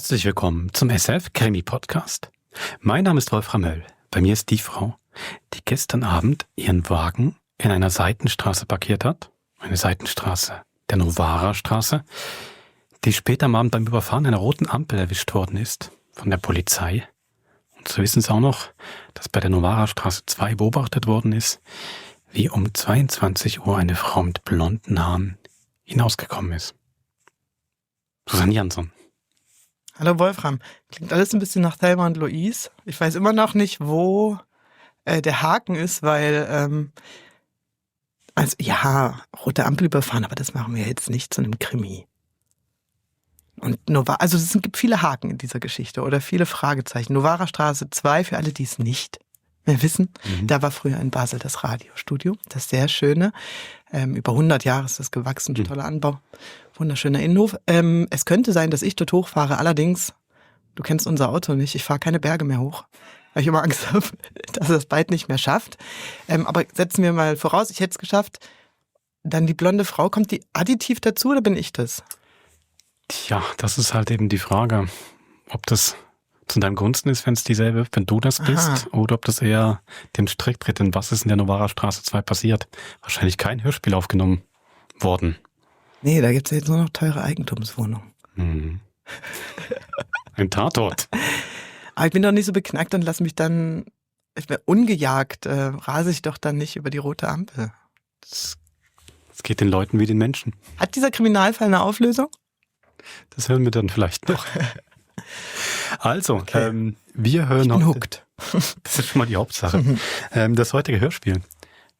Herzlich willkommen zum SF Krimi Podcast. Mein Name ist Wolfram Möll. Bei mir ist die Frau, die gestern Abend ihren Wagen in einer Seitenstraße parkiert hat. Eine Seitenstraße der Novara-Straße, die später am Abend beim Überfahren einer roten Ampel erwischt worden ist von der Polizei. Und so wissen Sie auch noch, dass bei der Novara-Straße 2 beobachtet worden ist, wie um 22 Uhr eine Frau mit blonden Haaren hinausgekommen ist. Susanne Jansson. Hallo Wolfram. Klingt alles ein bisschen nach Thelma und Louise. Ich weiß immer noch nicht, wo der Haken ist, weil, rote Ampel überfahren, aber das machen wir jetzt nicht zu einem Krimi. Und es gibt viele Haken in dieser Geschichte oder viele Fragezeichen. Novara Straße 2, für alle, die es nicht mehr wissen, da war früher in Basel das Radiostudio, das sehr schöne. Über 100 Jahre ist das gewachsen, toller Anbau, wunderschöner Innenhof. Es könnte sein, dass ich dort hochfahre, allerdings, du kennst unser Auto nicht, ich fahre keine Berge mehr hoch, weil ich immer Angst habe, dass es bald nicht mehr schafft. Aber setzen wir mal voraus, ich hätte es geschafft, dann die blonde Frau, kommt die additiv dazu oder bin ich das? Tja, das ist halt eben die Frage, ob das zu deinem Gunsten ist, wenn du das bist, oder ob das eher dem Strick tritt. Denn was ist in der Novara Straße 2 passiert? Wahrscheinlich kein Hörspiel aufgenommen worden. Nee, da gibt es ja jetzt nur noch teure Eigentumswohnungen. Mhm. Ein Tatort. Aber ich bin doch nicht so beknackt und lass mich dann, ungejagt, rase ich doch dann nicht über die rote Ampel. Es geht den Leuten wie den Menschen. Hat dieser Kriminalfall eine Auflösung? Das hören wir dann vielleicht noch. Also, Okay. Wir hören Ich bin heute. hooked. Das ist schon mal die Hauptsache. Das heutige Hörspiel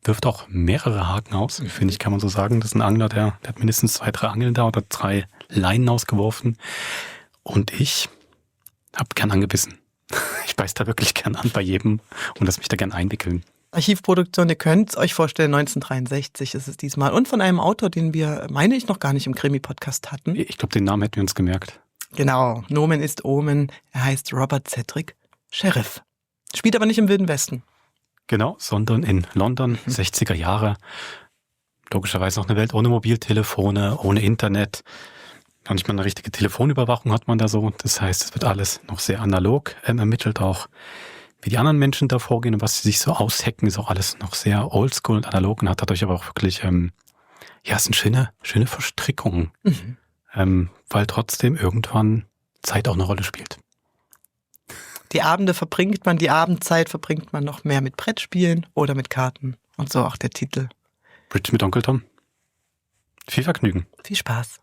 wirft auch mehrere Haken aus, finde ich, kann man so sagen. Das ist ein Angler, der hat mindestens 2, 3 Angeln da oder 3 Leinen ausgeworfen. Und ich habe gern angebissen. Ich beiß da wirklich gern an bei jedem und lass mich da gern einwickeln. Archivproduktion, ihr könnt es euch vorstellen, 1963 ist es diesmal. Und von einem Autor, den wir, meine ich, noch gar nicht im Krimi-Podcast hatten. Ich glaube, den Namen hätten wir uns gemerkt. Genau, Nomen ist Omen. Er heißt Robert Cedric Sheriff. Spielt aber nicht im Wilden Westen. Genau, sondern in London, 60er Jahre. Logischerweise noch eine Welt ohne Mobiltelefone, ohne Internet. Noch nicht mal eine richtige Telefonüberwachung hat man da so. Das heißt, es wird alles noch sehr analog ermittelt auch. Wie die anderen Menschen da vorgehen und was sie sich so aushacken, ist auch alles noch sehr oldschool und analog und hat dadurch aber auch wirklich, es sind schöne Verstrickungen. Weil trotzdem irgendwann Zeit auch eine Rolle spielt. Die Abendzeit verbringt man noch mehr mit Brettspielen oder mit Karten. Und so auch der Titel. Bridge mit Onkel Tom. Viel Vergnügen. Viel Spaß.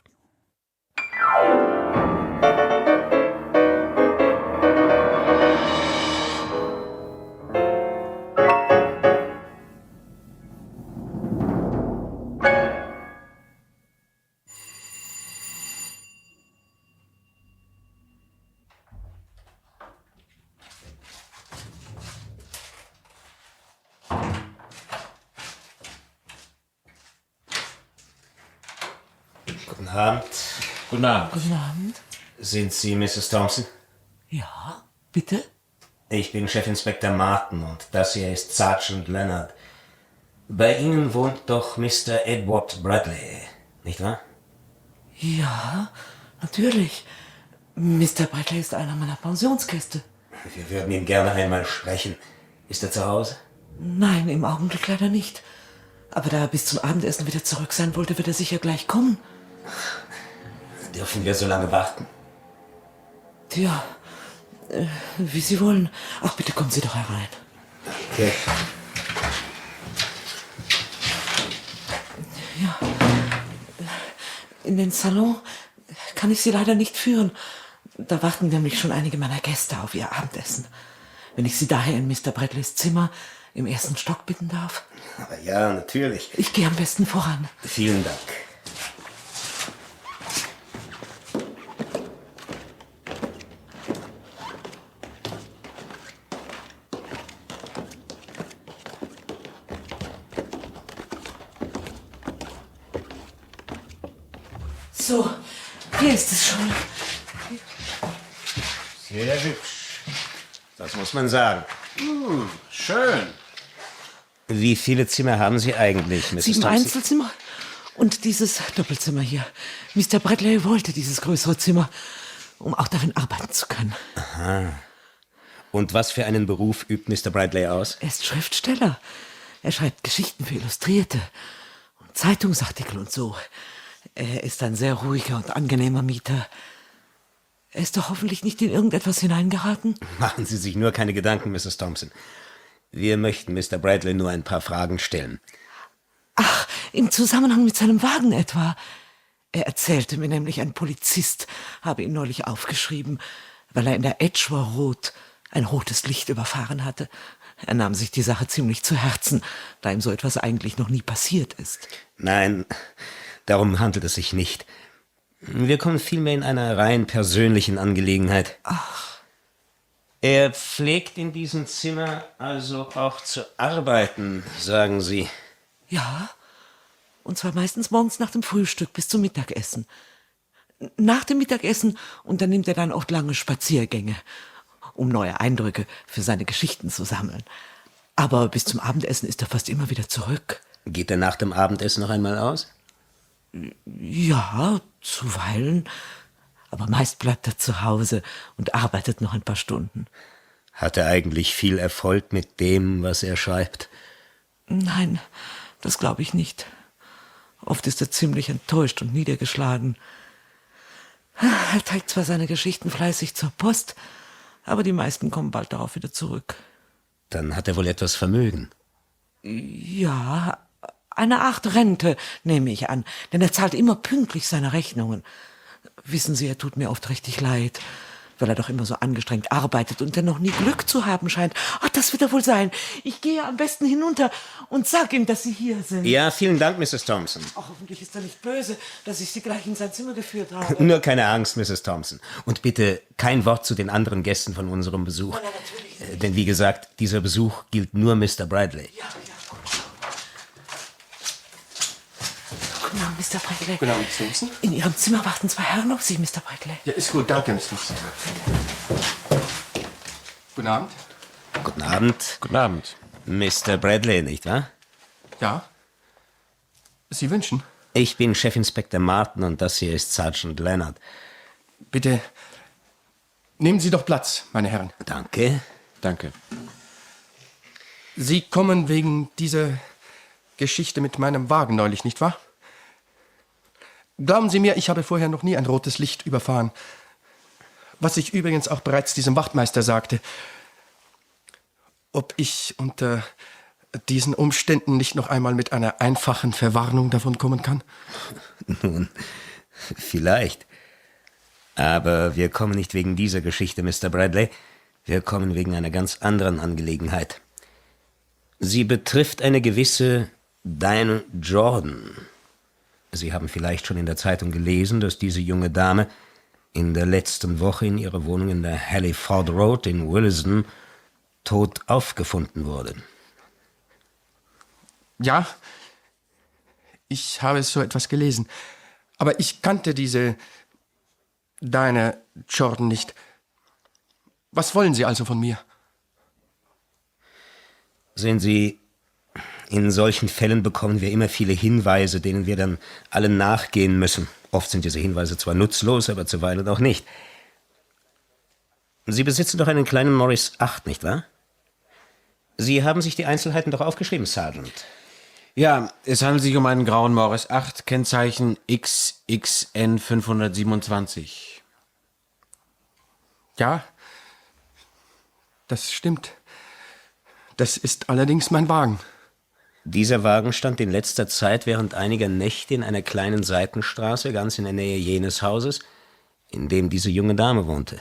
Guten Abend. Guten Abend. Guten Abend. Sind Sie Mrs. Thompson? Ja, bitte? Ich bin Chefinspektor Martin und das hier ist Sergeant Leonard. Bei Ihnen wohnt doch Mr. Edward Bradley, nicht wahr? Ja, natürlich. Mr. Bradley ist einer meiner Pensionsgäste. Wir würden ihn gerne einmal sprechen. Ist er zu Hause? Nein, im Augenblick leider nicht. Aber da er bis zum Abendessen wieder zurück sein wollte, wird er sicher gleich kommen. Dürfen wir so lange warten? Tja, wie Sie wollen. Ach, bitte kommen Sie doch herein. Okay. Ja, in den Salon kann ich Sie leider nicht führen. Da warten nämlich schon einige meiner Gäste auf ihr Abendessen. Wenn ich Sie daher in Mr. Bradleys Zimmer im 1. Stock bitten darf. Aber ja, natürlich. Ich gehe am besten voran. Vielen Dank. So, hier ist es schon. Sehr hübsch. Das muss man sagen. Schön. Wie viele Zimmer haben Sie eigentlich, Mrs. 7 Thompson? Einzelzimmer und dieses Doppelzimmer hier. Mr. Bradley wollte dieses größere Zimmer. um auch darin arbeiten zu können. Und was für einen Beruf übt Mr. Bradley aus? Er ist Schriftsteller. Er schreibt Geschichten für Illustrierte und Zeitungsartikel und so. Er ist ein sehr ruhiger und angenehmer Mieter. Er ist doch hoffentlich nicht in irgendetwas hineingeraten? Machen Sie sich nur keine Gedanken, Mrs. Thompson. Wir möchten Mr. Bradley nur ein paar Fragen stellen. Ach, im Zusammenhang mit seinem Wagen etwa. Er erzählte mir nämlich, ein Polizist habe ihn neulich aufgeschrieben, weil er in der Edgware Road ein rotes Licht überfahren hatte. Er nahm sich die Sache ziemlich zu Herzen, da ihm so etwas eigentlich noch nie passiert ist. Nein, darum handelt es sich nicht. Wir kommen vielmehr in einer rein persönlichen Angelegenheit. Ach. Er pflegt in diesem Zimmer also auch zu arbeiten, sagen Sie. Ja, und zwar meistens morgens nach dem Frühstück bis zum Mittagessen. Nach dem Mittagessen unternimmt er dann oft lange Spaziergänge, um neue Eindrücke für seine Geschichten zu sammeln. Aber bis zum Abendessen ist er fast immer wieder zurück. Geht er nach dem Abendessen noch einmal aus? Ja, zuweilen. Aber meist bleibt er zu Hause und arbeitet noch ein paar Stunden. Hat er eigentlich viel Erfolg mit dem, was er schreibt? Nein, das glaube ich nicht. Oft ist er ziemlich enttäuscht und niedergeschlagen. Er trägt zwar seine Geschichten fleißig zur Post, aber die meisten kommen bald darauf wieder zurück. Dann hat er wohl etwas Vermögen. Ja, eine Art Rente, nehme ich an, denn er zahlt immer pünktlich seine Rechnungen. Wissen Sie, er tut mir oft richtig leid, weil er doch immer so angestrengt arbeitet und dennoch nie Glück zu haben scheint. Ach, das wird er wohl sein. Ich gehe am besten hinunter und sag ihm, dass Sie hier sind. Ja, vielen Dank, Mrs. Thompson. Ach, hoffentlich ist er nicht böse, dass ich Sie gleich in sein Zimmer geführt habe. Nur keine Angst, Mrs. Thompson. Und bitte kein Wort zu den anderen Gästen von unserem Besuch. Nein, natürlich nicht. Denn wie gesagt, dieser Besuch gilt nur Mr. Bradley. Ja, gut. Guten Abend, Mr. Bradley. Guten Abend, Thompson. In Ihrem Zimmer warten zwei Herren auf Sie, Mr. Bradley. Ja, ist gut, danke, Miss Thompson. Guten Abend. Guten Abend. Guten Abend. Mr. Bradley, nicht wahr? Ja? Sie wünschen? Ich bin Chefinspektor Martin und das hier ist Sergeant Leonard. Bitte nehmen Sie doch Platz, meine Herren. Danke. Danke. Sie kommen wegen dieser Geschichte mit meinem Wagen neulich, nicht wahr? Glauben Sie mir, ich habe vorher noch nie ein rotes Licht überfahren. Was ich übrigens auch bereits diesem Wachtmeister sagte. Ob ich unter diesen Umständen nicht noch einmal mit einer einfachen Verwarnung davonkommen kann? Nun, vielleicht. Aber wir kommen nicht wegen dieser Geschichte, Mr. Bradley. Wir kommen wegen einer ganz anderen Angelegenheit. Sie betrifft eine gewisse Diane Jordan. Sie haben vielleicht schon in der Zeitung gelesen, dass diese junge Dame in der letzten Woche in ihrer Wohnung in der Halliford Road in Willesden tot aufgefunden wurde. Ja, ich habe so etwas gelesen. Aber ich kannte diese Diane Jordan nicht. Was wollen Sie also von mir? Sehen Sie, in solchen Fällen bekommen wir immer viele Hinweise, denen wir dann alle nachgehen müssen. Oft sind diese Hinweise zwar nutzlos, aber zuweilen auch nicht. Sie besitzen doch einen kleinen Morris 8, nicht wahr? Sie haben sich die Einzelheiten doch aufgeschrieben, Sergeant. Ja, es handelt sich um einen grauen Morris 8, Kennzeichen XXN 527. Ja, das stimmt. Das ist allerdings mein Wagen. Dieser Wagen stand in letzter Zeit während einiger Nächte in einer kleinen Seitenstraße ganz in der Nähe jenes Hauses, in dem diese junge Dame wohnte.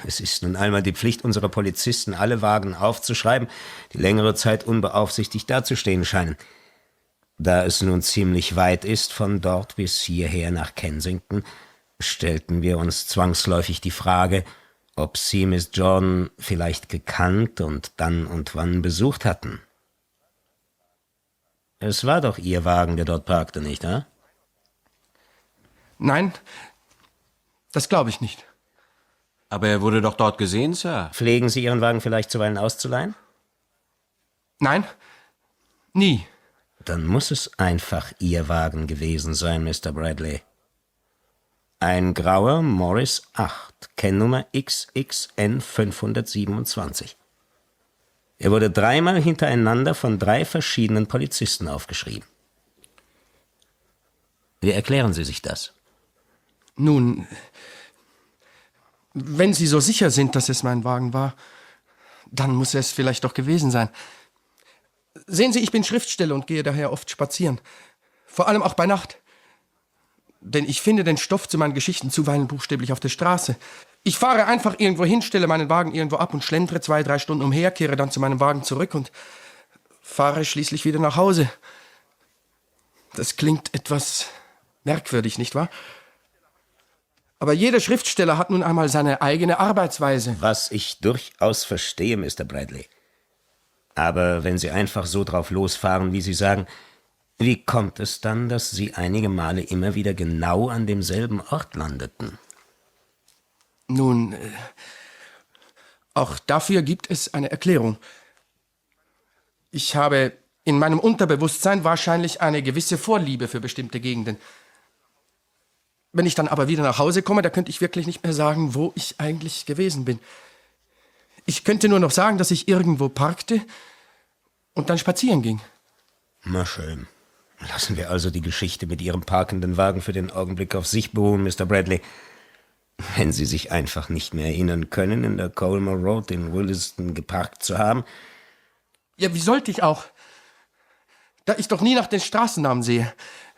Es ist nun einmal die Pflicht unserer Polizisten, alle Wagen aufzuschreiben, die längere Zeit unbeaufsichtigt dazustehen scheinen. Da es nun ziemlich weit ist von dort bis hierher nach Kensington, stellten wir uns zwangsläufig die Frage, ob Sie Miss Jordan vielleicht gekannt und dann und wann besucht hatten. Es war doch Ihr Wagen, der dort parkte, nicht wahr? Nein, das glaube ich nicht. Aber er wurde doch dort gesehen, Sir. Pflegen Sie Ihren Wagen vielleicht zuweilen auszuleihen? Nein, nie. Dann muss es einfach Ihr Wagen gewesen sein, Mr. Bradley. Ein grauer Morris 8, Kennnummer XXN 527. Er wurde 3-mal hintereinander von 3 verschiedenen Polizisten aufgeschrieben. Wie erklären Sie sich das? Nun, wenn Sie so sicher sind, dass es mein Wagen war, dann muss es vielleicht doch gewesen sein. Sehen Sie, ich bin Schriftsteller und gehe daher oft spazieren. Vor allem auch bei Nacht. Denn ich finde den Stoff zu meinen Geschichten zuweilen buchstäblich auf der Straße. Ich fahre einfach irgendwo hin, stelle meinen Wagen irgendwo ab und schlendere 2-3 Stunden umher, kehre dann zu meinem Wagen zurück und fahre schließlich wieder nach Hause. Das klingt etwas merkwürdig, nicht wahr? Aber jeder Schriftsteller hat nun einmal seine eigene Arbeitsweise. Was ich durchaus verstehe, Mr. Bradley. Aber wenn Sie einfach so drauf losfahren, wie Sie sagen, wie kommt es dann, dass Sie einige Male immer wieder genau an demselben Ort landeten? Nun, auch dafür gibt es eine Erklärung. Ich habe in meinem Unterbewusstsein wahrscheinlich eine gewisse Vorliebe für bestimmte Gegenden. Wenn ich dann aber wieder nach Hause komme, da könnte ich wirklich nicht mehr sagen, wo ich eigentlich gewesen bin. Ich könnte nur noch sagen, dass ich irgendwo parkte und dann spazieren ging. Na schön. Lassen wir also die Geschichte mit Ihrem parkenden Wagen für den Augenblick auf sich beruhen, Mr. Bradley. Wenn Sie sich einfach nicht mehr erinnern können, in der Colmar Road in Williston geparkt zu haben. Ja, wie sollte ich auch? Da ich doch nie nach den Straßennamen sehe.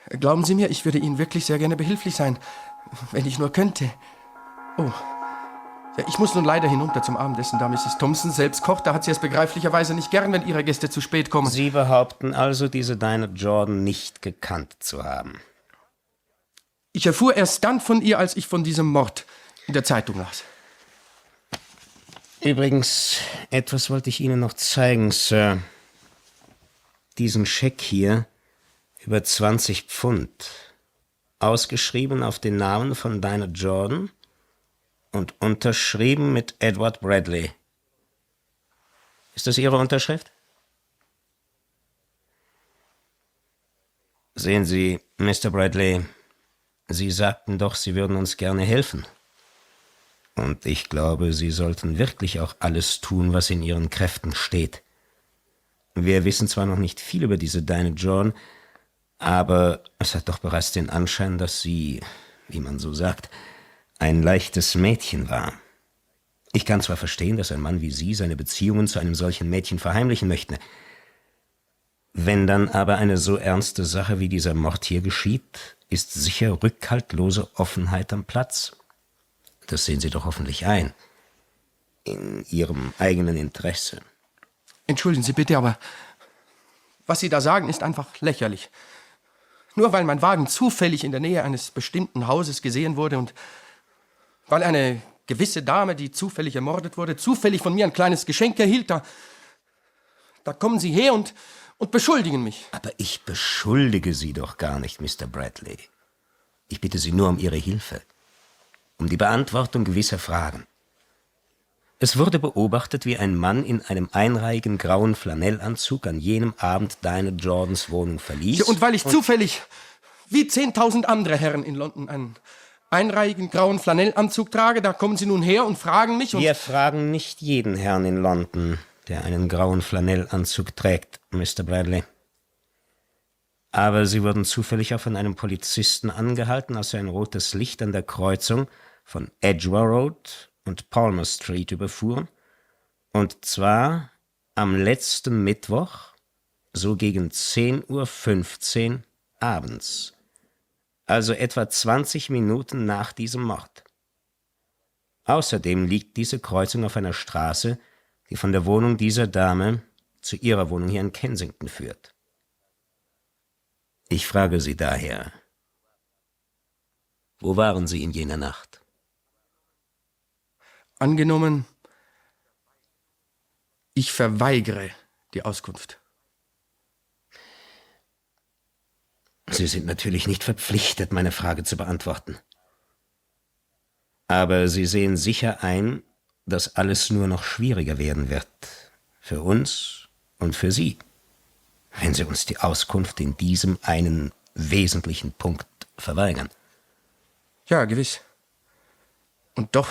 Glauben Sie mir, ich würde Ihnen wirklich sehr gerne behilflich sein, wenn ich nur könnte. Oh, ja, ich muss nun leider hinunter zum Abendessen, da Mrs. Thompson selbst kocht. Da hat sie es begreiflicherweise nicht gern, wenn ihre Gäste zu spät kommen. Sie behaupten also, diese Dinah Jordan nicht gekannt zu haben. Ich erfuhr erst dann von ihr, als ich von diesem Mord in der Zeitung las. Übrigens, etwas wollte ich Ihnen noch zeigen, Sir. Diesen Scheck hier über 20 Pfund, ausgeschrieben auf den Namen von Dinah Jordan und unterschrieben mit Edward Bradley. Ist das Ihre Unterschrift? Sehen Sie, Mr. Bradley, Sie sagten doch, Sie würden uns gerne helfen. Und ich glaube, Sie sollten wirklich auch alles tun, was in Ihren Kräften steht. Wir wissen zwar noch nicht viel über diese Dinah Jordan, aber es hat doch bereits den Anschein, dass sie, wie man so sagt, ein leichtes Mädchen war. Ich kann zwar verstehen, dass ein Mann wie Sie seine Beziehungen zu einem solchen Mädchen verheimlichen möchte. Wenn dann aber eine so ernste Sache wie dieser Mord hier geschieht, ist sicher rückhaltlose Offenheit am Platz. Das sehen Sie doch hoffentlich ein. In Ihrem eigenen Interesse. Entschuldigen Sie bitte, aber was Sie da sagen, ist einfach lächerlich. Nur weil mein Wagen zufällig in der Nähe eines bestimmten Hauses gesehen wurde und weil eine gewisse Dame, die zufällig ermordet wurde, zufällig von mir ein kleines Geschenk erhielt, da kommen Sie her und beschuldigen mich. Aber ich beschuldige Sie doch gar nicht, Mr. Bradley. Ich bitte Sie nur um Ihre Hilfe, um die Beantwortung gewisser Fragen. Es wurde beobachtet, wie ein Mann in einem einreihigen grauen Flanellanzug an jenem Abend Dinah Jordans Wohnung verließ. Ja, und weil ich zufällig, wie 10.000 andere Herren in London, einen einreihigen grauen Flanellanzug trage, da kommen Sie nun her und fragen mich und... Wir fragen nicht jeden Herrn in London, der einen grauen Flanellanzug trägt, Mr. Bradley. Aber Sie wurden zufällig auch von einem Polizisten angehalten, als er ein rotes Licht an der Kreuzung von Edgware Road und Palmer Street überfuhren, und zwar am letzten Mittwoch, so gegen 10:15 Uhr abends, also etwa 20 Minuten nach diesem Mord. Außerdem liegt diese Kreuzung auf einer Straße, die von der Wohnung dieser Dame zu ihrer Wohnung hier in Kensington führt. Ich frage Sie daher, wo waren Sie in jener Nacht? Angenommen, ich verweigere die Auskunft. Sie sind natürlich nicht verpflichtet, meine Frage zu beantworten. Aber Sie sehen sicher ein, dass alles nur noch schwieriger werden wird. Für uns und für Sie, wenn Sie uns die Auskunft in diesem einen wesentlichen Punkt verweigern. Ja, gewiss. Und doch,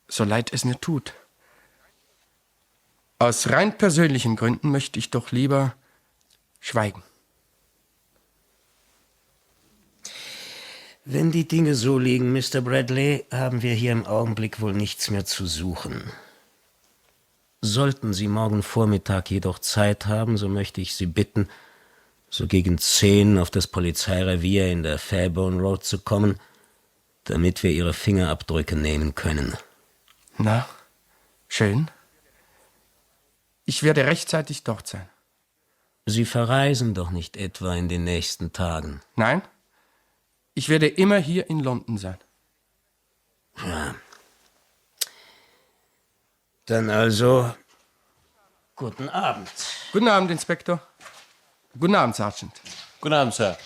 so leid es mir tut, aus rein persönlichen Gründen möchte ich doch lieber schweigen. Wenn die Dinge so liegen, Mr. Bradley, haben wir hier im Augenblick wohl nichts mehr zu suchen. Sollten Sie morgen Vormittag jedoch Zeit haben, so möchte ich Sie bitten, so gegen 10 auf das Polizeirevier in der Fairburn Road zu kommen, damit wir Ihre Fingerabdrücke nehmen können. Na, schön. Ich werde rechtzeitig dort sein. Sie verreisen doch nicht etwa in den nächsten Tagen. Nein, ich werde immer hier in London sein. Ja. Dann also, guten Abend. Guten Abend, Inspektor. Guten Abend, Sergeant. Guten Abend, Sir.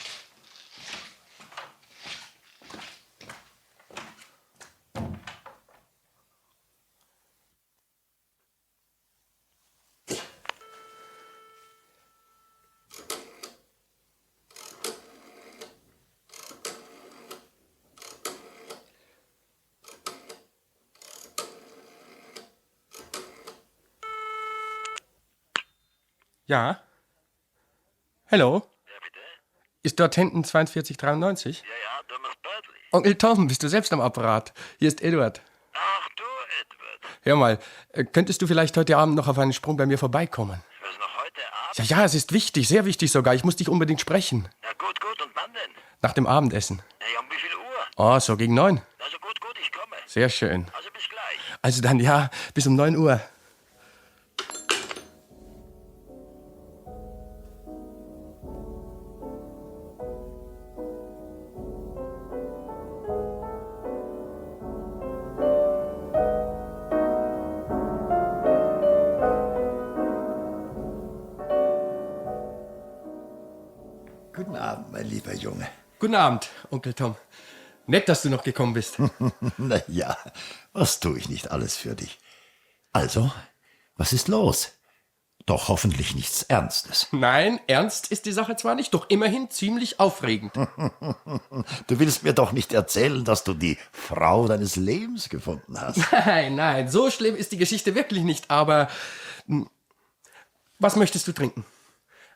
Ja? Hallo? Ja, bitte? Ist dort hinten 4293? Ja, Thomas Bradley. Onkel Tom, bist du selbst am Apparat? Hier ist Eduard. Ach du, Edward. Hör mal, könntest du vielleicht heute Abend noch auf einen Sprung bei mir vorbeikommen? Was noch heute Abend? Ja, ja, es ist wichtig, sehr wichtig sogar. Ich muss dich unbedingt sprechen. Na gut, und wann denn? Nach dem Abendessen. Ja, um wie viel Uhr? Oh, so gegen 9. Also gut, ich komme. Sehr schön. Also bis gleich. Also dann, ja, bis um 9 Uhr. Guten Abend, mein lieber Junge. Guten Abend, Onkel Tom. Nett, dass du noch gekommen bist. Na ja, was tue ich nicht alles für dich? Also, was ist los? Doch hoffentlich nichts Ernstes. Nein, ernst ist die Sache zwar nicht, doch immerhin ziemlich aufregend. Du willst mir doch nicht erzählen, dass du die Frau deines Lebens gefunden hast. Nein, so schlimm ist die Geschichte wirklich nicht, aber was möchtest du trinken?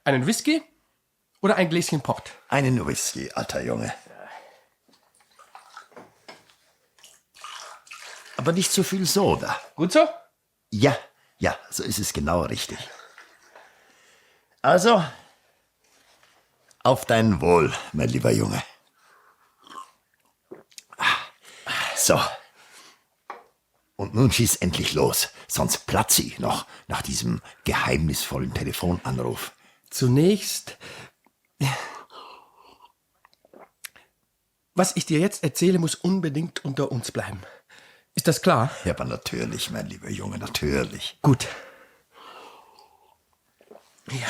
Einen Whisky oder ein Gläschen Port? Einen Whisky, alter Junge. Aber nicht zu viel Soda. Gut so? Ja, so ist es genau richtig. Also, auf dein Wohl, mein lieber Junge. So. Und nun schieß endlich los, sonst platze ich noch nach diesem geheimnisvollen Telefonanruf. Zunächst, was ich dir jetzt erzähle, muss unbedingt unter uns bleiben. Ist das klar? Ja, aber natürlich, mein lieber Junge, natürlich. Gut. Ja.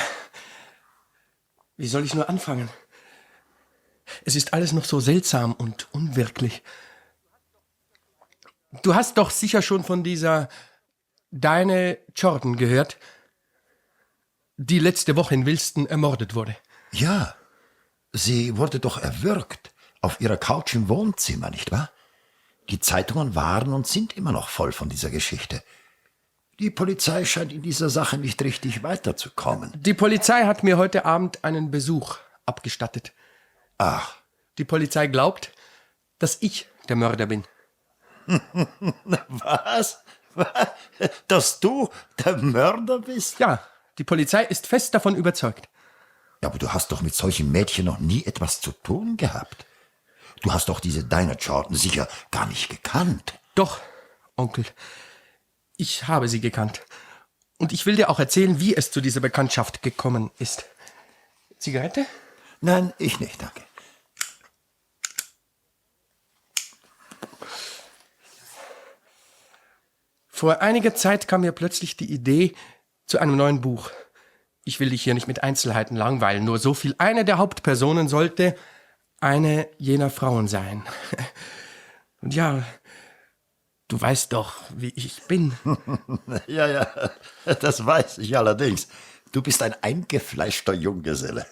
Wie soll ich nur anfangen? Es ist alles noch so seltsam und unwirklich. Du hast doch sicher schon von dieser Diana Jordan gehört, die letzte Woche in Wilston ermordet wurde. Ja, sie wurde doch erwürgt auf ihrer Couch im Wohnzimmer, nicht wahr? Die Zeitungen waren und sind immer noch voll von dieser Geschichte. Die Polizei scheint in dieser Sache nicht richtig weiterzukommen. Die Polizei hat mir heute Abend einen Besuch abgestattet. Ach, Die Polizei glaubt, dass ich der Mörder bin. was? Dass du der Mörder bist? Ja, die Polizei ist fest davon überzeugt. Ja, aber du hast doch mit solchen Mädchen noch nie etwas zu tun gehabt. Du hast doch diese Diana Jordan sicher gar nicht gekannt. Doch, Onkel, ich habe sie gekannt. Und ich will dir auch erzählen, wie es zu dieser Bekanntschaft gekommen ist. Zigarette? Nein, ich nicht, danke. Vor einiger Zeit kam mir plötzlich die Idee zu einem neuen Buch. Ich will dich hier nicht mit Einzelheiten langweilen, nur so viel. Eine der Hauptpersonen sollte eine jener Frauen sein. Und ja, du weißt doch, wie ich bin. Ja, das weiß ich allerdings. Du bist ein eingefleischter Junggeselle.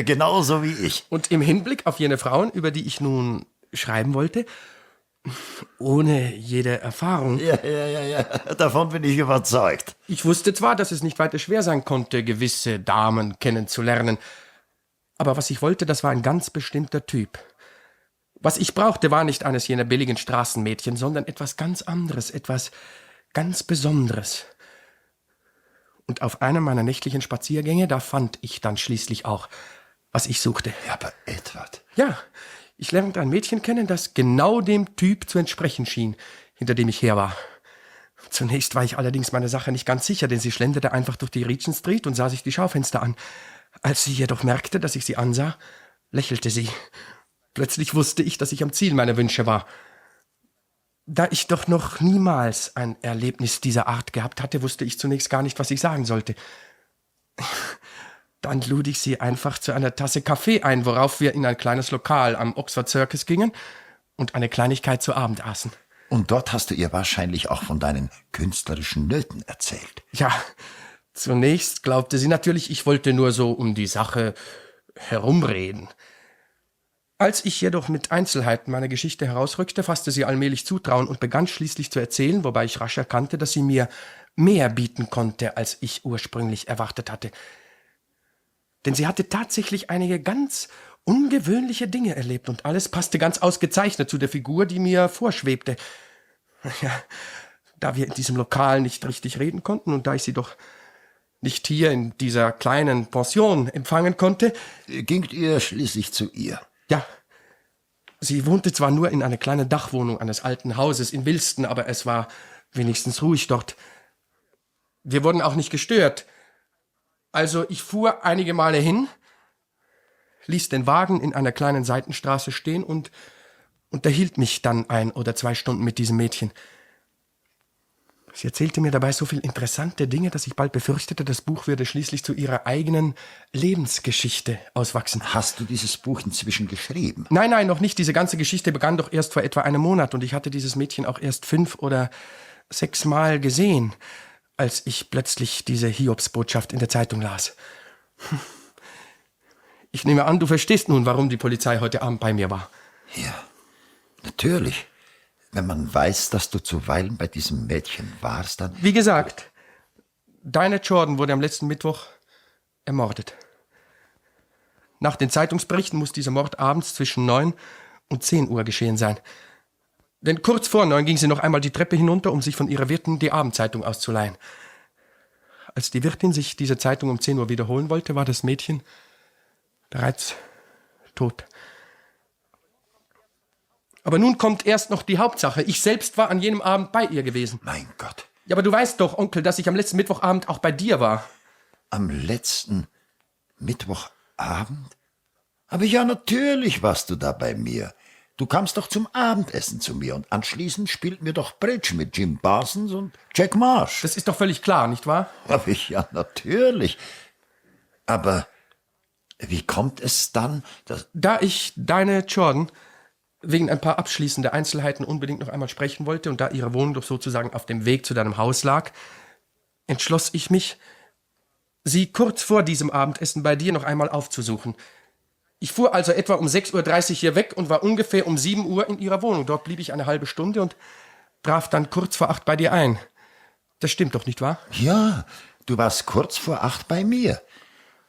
Genauso wie ich. Und im Hinblick auf jene Frauen, über die ich nun schreiben wollte, ohne jede Erfahrung. Ja, davon bin ich überzeugt. Ich wusste zwar, dass es nicht weiter schwer sein konnte, gewisse Damen kennenzulernen, aber was ich wollte, das war ein ganz bestimmter Typ. Was ich brauchte, war nicht eines jener billigen Straßenmädchen, sondern etwas ganz anderes, etwas ganz Besonderes. Und auf einem meiner nächtlichen Spaziergänge, da fand ich dann schließlich auch, was ich suchte. Ja, aber Edward. Ja, ich lernte ein Mädchen kennen, das genau dem Typ zu entsprechen schien, hinter dem ich her war. Zunächst war ich allerdings meiner Sache nicht ganz sicher, denn sie schlenderte einfach durch die Regent Street und sah sich die Schaufenster an. Als sie jedoch merkte, dass ich sie ansah, lächelte sie. Plötzlich wusste ich, dass ich am Ziel meiner Wünsche war. Da ich doch noch niemals ein Erlebnis dieser Art gehabt hatte, wusste ich zunächst gar nicht, was ich sagen sollte. Dann lud ich sie einfach zu einer Tasse Kaffee ein, worauf wir in ein kleines Lokal am Oxford Circus gingen und eine Kleinigkeit zu Abend aßen. Und dort hast du ihr wahrscheinlich auch von deinen künstlerischen Nöten erzählt. Ja, zunächst glaubte sie natürlich, ich wollte nur so um die Sache herumreden. Als ich jedoch mit Einzelheiten meiner Geschichte herausrückte, fasste sie allmählich Zutrauen und begann schließlich zu erzählen, wobei ich rasch erkannte, dass sie mir mehr bieten konnte, als ich ursprünglich erwartet hatte. Denn sie hatte tatsächlich einige ganz ungewöhnliche Dinge erlebt und alles passte ganz ausgezeichnet zu der Figur, die mir vorschwebte. Ja, da wir in diesem Lokal nicht richtig reden konnten und da ich sie doch nicht hier in dieser kleinen Pension empfangen konnte, Gingt ihr schließlich zu ihr? ja, sie wohnte zwar nur in einer kleinen Dachwohnung eines alten Hauses in Wilston, aber es war wenigstens ruhig dort. Wir wurden auch nicht gestört. Also ich fuhr einige Male hin, ließ den Wagen in einer kleinen Seitenstraße stehen und unterhielt mich dann 1 oder 2 Stunden mit diesem Mädchen. Sie erzählte mir dabei so viel interessante Dinge, dass ich bald befürchtete, das Buch würde schließlich zu ihrer eigenen Lebensgeschichte auswachsen. Hast du dieses Buch inzwischen geschrieben? Nein, noch nicht. Diese ganze Geschichte begann doch erst vor etwa einem Monat und ich hatte dieses Mädchen auch erst 5 oder 6 Mal gesehen, als ich plötzlich diese Hiobsbotschaft in der Zeitung las. Ich nehme an, du verstehst nun, warum die Polizei heute Abend bei mir war. Ja, natürlich. Wenn man weiß, dass du zuweilen bei diesem Mädchen warst, dann... Wie gesagt, Dinah Jordan wurde am letzten Mittwoch ermordet. Nach den Zeitungsberichten muss dieser Mord abends zwischen 9 und 10 Uhr geschehen sein. Denn kurz vor 9 ging sie noch einmal die Treppe hinunter, um sich von ihrer Wirtin die Abendzeitung auszuleihen. Als die Wirtin sich diese Zeitung um 10 Uhr wiederholen wollte, war das Mädchen bereits tot. Aber nun kommt erst noch die Hauptsache. Ich selbst war an jenem Abend bei ihr gewesen. Mein Gott. Ja, aber du weißt doch, Onkel, dass ich am letzten Mittwochabend auch bei dir war. Am letzten Mittwochabend? Aber ja, natürlich warst du da bei mir. Du kamst doch zum Abendessen zu mir und anschließend spielten wir doch Bridge mit Jim Parsons und Jack Marsh. Das ist doch völlig klar, nicht wahr? Aber ja, natürlich. Aber wie kommt es dann, dass... Da ich Dinah Jordan wegen ein paar abschließender Einzelheiten unbedingt noch einmal sprechen wollte und da ihre Wohnung doch sozusagen auf dem Weg zu deinem Haus lag, entschloss ich mich, sie kurz vor diesem Abendessen bei dir noch einmal aufzusuchen. Ich fuhr also etwa um 6:30 Uhr hier weg und war ungefähr um 7 Uhr in ihrer Wohnung. Dort blieb ich eine halbe Stunde und traf dann kurz vor 8 bei dir ein. Das stimmt doch, nicht wahr? Ja, du warst kurz vor 8 bei mir.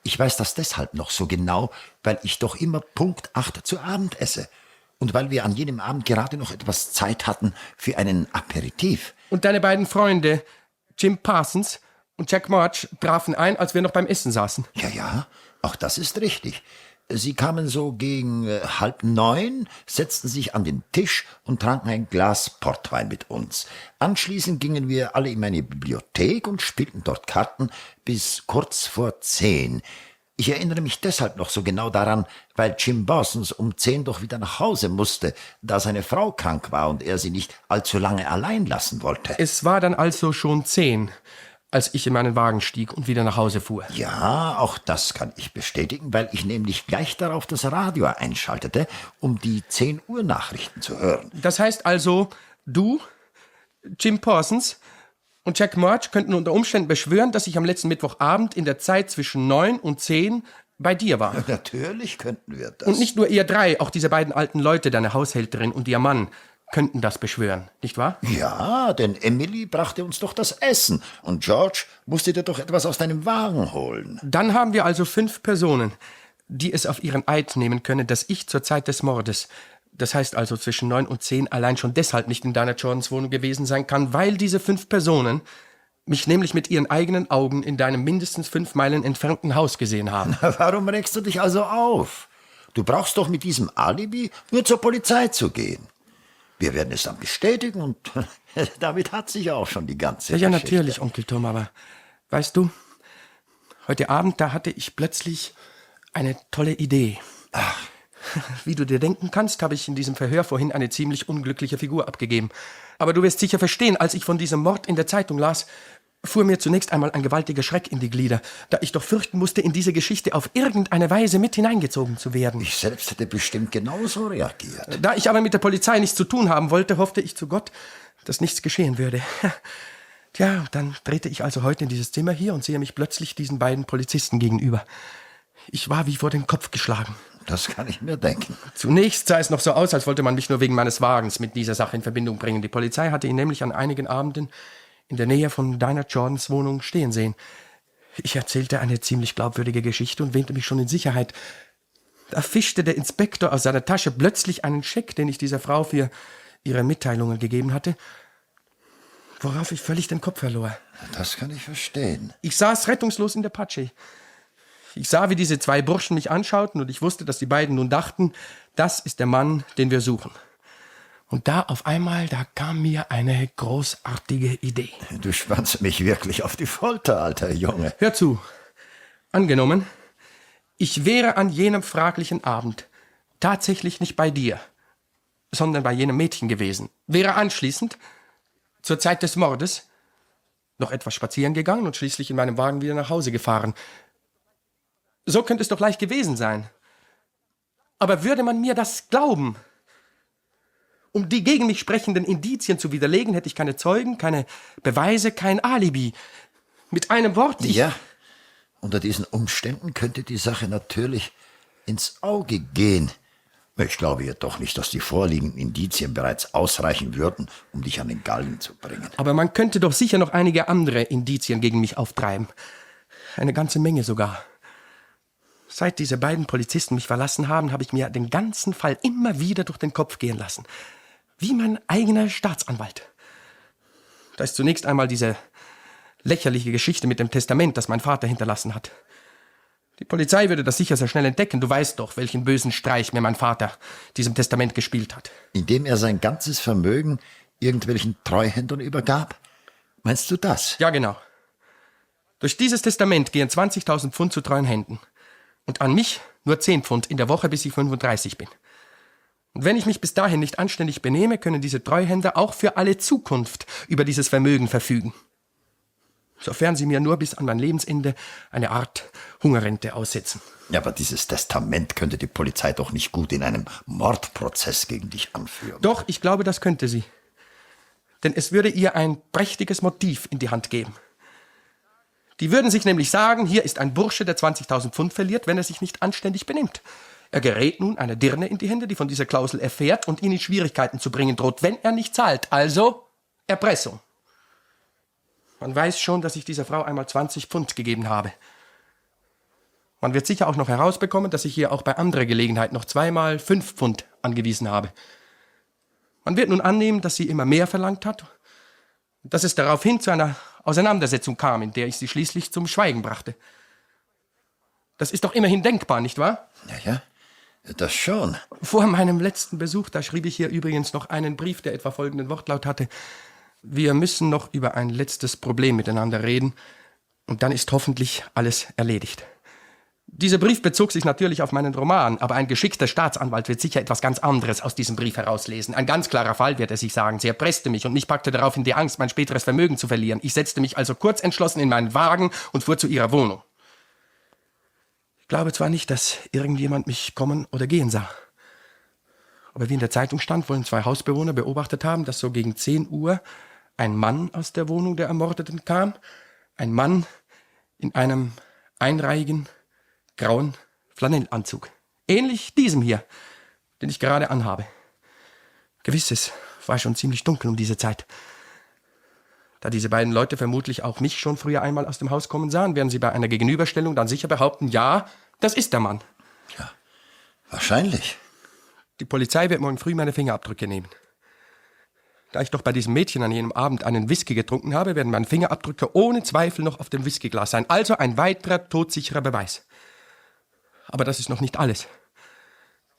Ich weiß das deshalb noch so genau, weil ich doch immer Punkt 8 zu Abend esse. Und weil wir an jenem Abend gerade noch etwas Zeit hatten für einen Aperitif. Und deine beiden Freunde, Jim Parsons und Jack March, trafen ein, als wir noch beim Essen saßen. Ja, auch das ist richtig. Sie kamen so gegen 8:30, setzten sich an den Tisch und tranken ein Glas Portwein mit uns. Anschließend gingen wir alle in meine Bibliothek und spielten dort Karten bis kurz vor 10. Ich erinnere mich deshalb noch so genau daran, weil Jim Parsons um 10 doch wieder nach Hause musste, da seine Frau krank war und er sie nicht allzu lange allein lassen wollte. Es war dann also schon 10, als ich in meinen Wagen stieg und wieder nach Hause fuhr. Ja, auch das kann ich bestätigen, weil ich nämlich gleich darauf das Radio einschaltete, um die 10 Uhr Nachrichten zu hören. Das heißt also, du, Jim Parsons und Jack March könnten unter Umständen beschwören, dass ich am letzten Mittwochabend in der Zeit zwischen 9 und 10 bei dir war. Natürlich könnten wir das. Und nicht nur ihr drei, auch diese beiden alten Leute, deine Haushälterin und ihr Mann, könnten das beschwören, nicht wahr? Ja, denn Emily brachte uns doch das Essen und George musste dir doch etwas aus deinem Wagen holen. Dann haben wir also 5 Personen, die es auf ihren Eid nehmen können, dass ich zur Zeit des Mordes, das heißt also zwischen 9 und 10, allein schon deshalb nicht in Dinah Jordans Wohnung gewesen sein kann, weil diese 5 Personen mich nämlich mit ihren eigenen Augen in deinem mindestens 5 Meilen entfernten Haus gesehen haben. Warum regst du dich also auf? Du brauchst doch mit diesem Alibi nur zur Polizei zu gehen. Wir werden es dann bestätigen und damit hat sich auch schon die ganze Ja, Geschichte. natürlich, Onkel Tom, aber weißt du, heute Abend, da hatte ich plötzlich eine tolle Idee. Ach. Wie du dir denken kannst, habe ich in diesem Verhör vorhin eine ziemlich unglückliche Figur abgegeben. Aber du wirst sicher verstehen, als ich von diesem Mord in der Zeitung las, fuhr mir zunächst einmal ein gewaltiger Schreck in die Glieder, da ich doch fürchten musste, in diese Geschichte auf irgendeine Weise mit hineingezogen zu werden. Ich selbst hätte bestimmt genauso reagiert. Da ich aber mit der Polizei nichts zu tun haben wollte, hoffte ich zu Gott, dass nichts geschehen würde. Tja, dann trete ich also heute in dieses Zimmer hier und sehe mich plötzlich diesen beiden Polizisten gegenüber. Ich war wie vor den Kopf geschlagen. Das kann ich mir denken. Zunächst sah es noch so aus, als wollte man mich nur wegen meines Wagens mit dieser Sache in Verbindung bringen. Die Polizei hatte ihn nämlich an einigen Abenden in der Nähe von Dinah Jordans Wohnung stehen sehen. Ich erzählte eine ziemlich glaubwürdige Geschichte und wähnte mich schon in Sicherheit. Da fischte der Inspektor aus seiner Tasche plötzlich einen Scheck, den ich dieser Frau für ihre Mitteilungen gegeben hatte, worauf ich völlig den Kopf verlor. Das kann ich verstehen. Ich saß rettungslos in der Patsche. Ich sah, wie diese 2 Burschen mich anschauten, und ich wusste, dass die beiden nun dachten, das ist der Mann, den wir suchen. Und da auf einmal, da kam mir eine großartige Idee. Du spannst mich wirklich auf die Folter, alter Junge. Hör zu. Angenommen, ich wäre an jenem fraglichen Abend tatsächlich nicht bei dir, sondern bei jenem Mädchen gewesen, wäre anschließend, zur Zeit des Mordes, noch etwas spazieren gegangen und schließlich in meinem Wagen wieder nach Hause gefahren. So könnte es doch leicht gewesen sein. Aber würde man mir das glauben? Um die gegen mich sprechenden Indizien zu widerlegen, hätte ich keine Zeugen, keine Beweise, kein Alibi. Mit einem Wort, Ja, unter diesen Umständen könnte die Sache natürlich ins Auge gehen. Ich glaube jedoch nicht, dass die vorliegenden Indizien bereits ausreichen würden, um dich an den Galgen zu bringen. Aber man könnte doch sicher noch einige andere Indizien gegen mich auftreiben. Eine ganze Menge sogar. Seit diese beiden Polizisten mich verlassen haben, habe ich mir den ganzen Fall immer wieder durch den Kopf gehen lassen. Wie mein eigener Staatsanwalt. Da ist zunächst einmal diese lächerliche Geschichte mit dem Testament, das mein Vater hinterlassen hat. Die Polizei würde das sicher sehr schnell entdecken. Du weißt doch, welchen bösen Streich mir mein Vater diesem Testament gespielt hat. Indem er sein ganzes Vermögen irgendwelchen Treuhändern übergab? Meinst du das? Ja, genau. Durch dieses Testament gehen 20.000 Pfund zu treuen Händen. Und an mich nur 10 Pfund in der Woche, bis ich 35 bin. Und wenn ich mich bis dahin nicht anständig benehme, können diese Treuhänder auch für alle Zukunft über dieses Vermögen verfügen. Sofern sie mir nur bis an mein Lebensende eine Art Hungerrente aussetzen. Ja, aber dieses Testament könnte die Polizei doch nicht gut in einem Mordprozess gegen dich anführen. Doch, ich glaube, das könnte sie. Denn es würde ihr ein prächtiges Motiv in die Hand geben. Die würden sich nämlich sagen, hier ist ein Bursche, der 20.000 Pfund verliert, wenn er sich nicht anständig benimmt. Er gerät nun einer Dirne in die Hände, die von dieser Klausel erfährt und ihn in Schwierigkeiten zu bringen droht, wenn er nicht zahlt. Also Erpressung. Man weiß schon, dass ich dieser Frau einmal 20 Pfund gegeben habe. Man wird sicher auch noch herausbekommen, dass ich ihr auch bei anderer Gelegenheit noch 2-mal 5 Pfund angewiesen habe. Man wird nun annehmen, dass sie immer mehr verlangt hat, dass es daraufhin zu einer Auseinandersetzung kam, in der ich sie schließlich zum Schweigen brachte. Das ist doch immerhin denkbar, nicht wahr? Ja, das schon. Vor meinem letzten Besuch, da schrieb ich hier übrigens noch einen Brief, der etwa folgenden Wortlaut hatte: Wir müssen noch über ein letztes Problem miteinander reden, und dann ist hoffentlich alles erledigt. Dieser Brief bezog sich natürlich auf meinen Roman, aber ein geschickter Staatsanwalt wird sicher etwas ganz anderes aus diesem Brief herauslesen. Ein ganz klarer Fall, wird er sich sagen. Sie erpresste mich und mich packte daraufhin die Angst, mein späteres Vermögen zu verlieren. Ich setzte mich also kurz entschlossen in meinen Wagen und fuhr zu ihrer Wohnung. Ich glaube zwar nicht, dass irgendjemand mich kommen oder gehen sah. Aber wie in der Zeitung stand, wollen 2 Hausbewohner beobachtet haben, dass so gegen 10 Uhr ein Mann aus der Wohnung der Ermordeten kam. Ein Mann in einem einreihigen, grauen Flanellanzug. Ähnlich diesem hier, den ich gerade anhabe. Gewiss, es war schon ziemlich dunkel um diese Zeit. Da diese beiden Leute vermutlich auch mich schon früher einmal aus dem Haus kommen sahen, werden sie bei einer Gegenüberstellung dann sicher behaupten, ja, das ist der Mann. Ja, wahrscheinlich. Die Polizei wird morgen früh meine Fingerabdrücke nehmen. Da ich doch bei diesem Mädchen an jenem Abend einen Whisky getrunken habe, werden meine Fingerabdrücke ohne Zweifel noch auf dem Whiskyglas sein. Also ein weiterer todsicherer Beweis. Aber das ist noch nicht alles.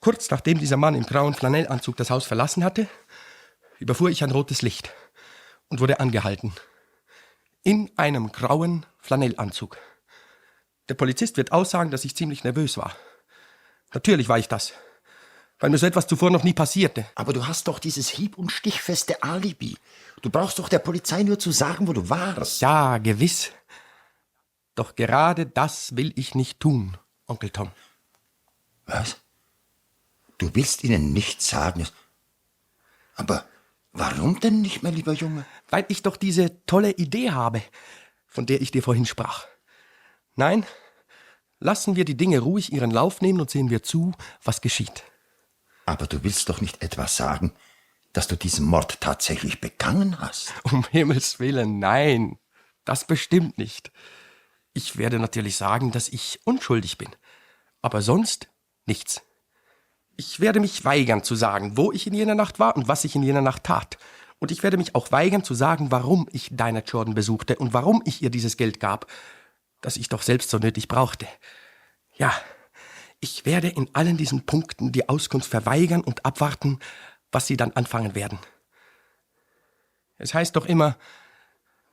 Kurz nachdem dieser Mann im grauen Flanellanzug das Haus verlassen hatte, überfuhr ich ein rotes Licht und wurde angehalten. In einem grauen Flanellanzug. Der Polizist wird aussagen, dass ich ziemlich nervös war. Natürlich war ich das, weil mir so etwas zuvor noch nie passierte. Aber du hast doch dieses hieb- und stichfeste Alibi. Du brauchst doch der Polizei nur zu sagen, wo du warst. Ja, gewiss. Doch gerade das will ich nicht tun, Onkel Tom. Was? Du willst ihnen nichts sagen? Aber warum denn nicht, mein lieber Junge? Weil ich doch diese tolle Idee habe, von der ich dir vorhin sprach. Nein, lassen wir die Dinge ruhig ihren Lauf nehmen und sehen wir zu, was geschieht. Aber du willst doch nicht etwas sagen, dass du diesen Mord tatsächlich begangen hast? Um Himmels Willen, nein, das bestimmt nicht. Ich werde natürlich sagen, dass ich unschuldig bin, aber sonst nichts. Ich werde mich weigern zu sagen, wo ich in jener Nacht war und was ich in jener Nacht tat. Und ich werde mich auch weigern zu sagen, warum ich Dinah Jordan besuchte und warum ich ihr dieses Geld gab, das ich doch selbst so nötig brauchte. Ja, ich werde in allen diesen Punkten die Auskunft verweigern und abwarten, was sie dann anfangen werden. Es heißt doch immer,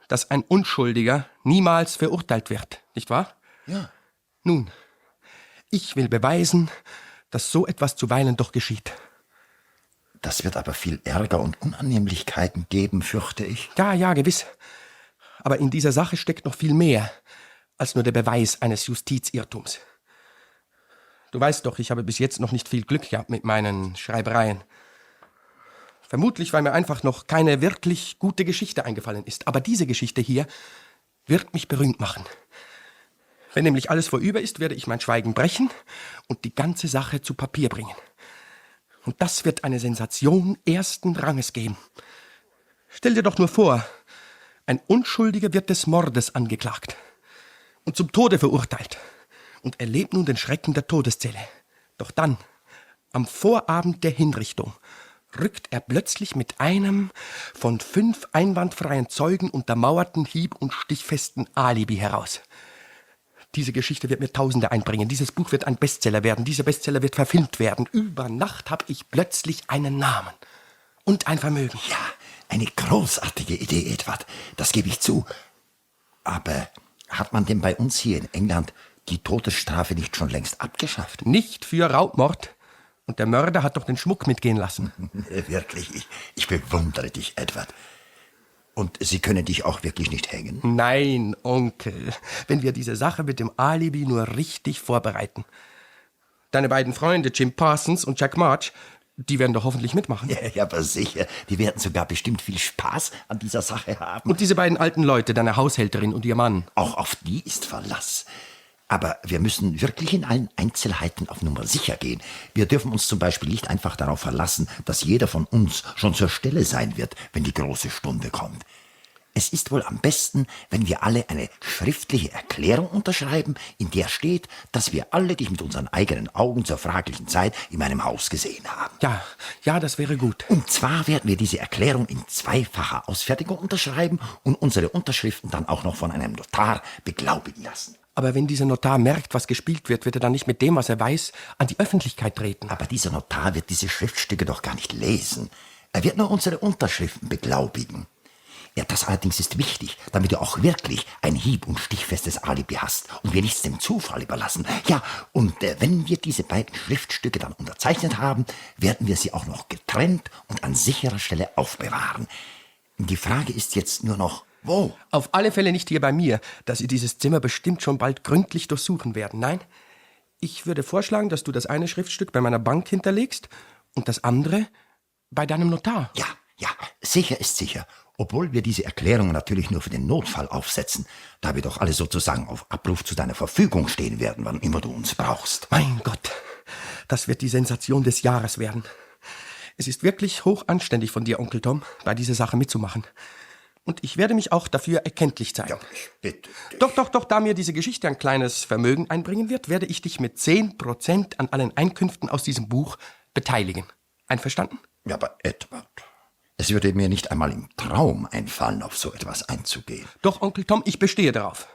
dass ein Unschuldiger niemals verurteilt wird, nicht wahr? Ja. Nun, ich will beweisen, dass so etwas zuweilen doch geschieht. Das wird aber viel Ärger und Unannehmlichkeiten geben, fürchte ich. Ja, gewiss. Aber in dieser Sache steckt noch viel mehr als nur der Beweis eines Justizirrtums. Du weißt doch, ich habe bis jetzt noch nicht viel Glück gehabt mit meinen Schreibereien. Vermutlich, weil mir einfach noch keine wirklich gute Geschichte eingefallen ist. Aber diese Geschichte hier wird mich berühmt machen. Wenn nämlich alles vorüber ist, werde ich mein Schweigen brechen und die ganze Sache zu Papier bringen. Und das wird eine Sensation ersten Ranges geben. Stell dir doch nur vor, ein Unschuldiger wird des Mordes angeklagt und zum Tode verurteilt und erlebt nun den Schrecken der Todeszelle. Doch dann, am Vorabend der Hinrichtung, rückt er plötzlich mit einem von 5 einwandfreien Zeugen untermauerten hieb- und stichfesten Alibi heraus. Diese Geschichte wird mir Tausende einbringen. Dieses Buch wird ein Bestseller werden. Dieser Bestseller wird verfilmt werden. Über Nacht habe ich plötzlich einen Namen und ein Vermögen. Ja, eine großartige Idee, Edward. Das gebe ich zu. Aber hat man denn bei uns hier in England die Todesstrafe nicht schon längst abgeschafft? Nicht für Raubmord. Und der Mörder hat doch den Schmuck mitgehen lassen. Wirklich, ich bewundere dich, Edward. Und sie können dich auch wirklich nicht hängen? Nein, Onkel, wenn wir diese Sache mit dem Alibi nur richtig vorbereiten. Deine beiden Freunde, Jim Parsons und Jack March, die werden doch hoffentlich mitmachen. Ja, aber sicher. Die werden sogar bestimmt viel Spaß an dieser Sache haben. Und diese beiden alten Leute, deine Haushälterin und ihr Mann. Auch auf die ist Verlass. Aber wir müssen wirklich in allen Einzelheiten auf Nummer sicher gehen. Wir dürfen uns zum Beispiel nicht einfach darauf verlassen, dass jeder von uns schon zur Stelle sein wird, wenn die große Stunde kommt. Es ist wohl am besten, wenn wir alle eine schriftliche Erklärung unterschreiben, in der steht, dass wir alle dich mit unseren eigenen Augen zur fraglichen Zeit in meinem Haus gesehen haben. Ja, das wäre gut. Und zwar werden wir diese Erklärung in 2-facher Ausfertigung unterschreiben und unsere Unterschriften dann auch noch von einem Notar beglaubigen lassen. Aber wenn dieser Notar merkt, was gespielt wird, wird er dann nicht mit dem, was er weiß, an die Öffentlichkeit treten. Aber dieser Notar wird diese Schriftstücke doch gar nicht lesen. Er wird nur unsere Unterschriften beglaubigen. Ja, das allerdings ist wichtig, damit du auch wirklich ein hieb- und stichfestes Alibi hast und wir nichts dem Zufall überlassen. Ja, und wenn wir diese beiden Schriftstücke dann unterzeichnet haben, werden wir sie auch noch getrennt und an sicherer Stelle aufbewahren. Die Frage ist jetzt nur noch, wo? Auf alle Fälle nicht hier bei mir, dass Sie dieses Zimmer bestimmt schon bald gründlich durchsuchen werden. Nein, ich würde vorschlagen, dass du das eine Schriftstück bei meiner Bank hinterlegst und das andere bei deinem Notar. Ja, sicher ist sicher. Obwohl wir diese Erklärung natürlich nur für den Notfall aufsetzen, da wir doch alle sozusagen auf Abruf zu deiner Verfügung stehen werden, wann immer du uns brauchst. Mein Gott, das wird die Sensation des Jahres werden. Es ist wirklich hochanständig von dir, Onkel Tom, bei dieser Sache mitzumachen. Und ich werde mich auch dafür erkenntlich zeigen. Ja, bitte. Doch, da mir diese Geschichte ein kleines Vermögen einbringen wird, werde ich dich mit 10% an allen Einkünften aus diesem Buch beteiligen. Einverstanden? Ja, aber Edward, es würde mir nicht einmal im Traum einfallen, auf so etwas einzugehen. Doch, Onkel Tom, ich bestehe darauf.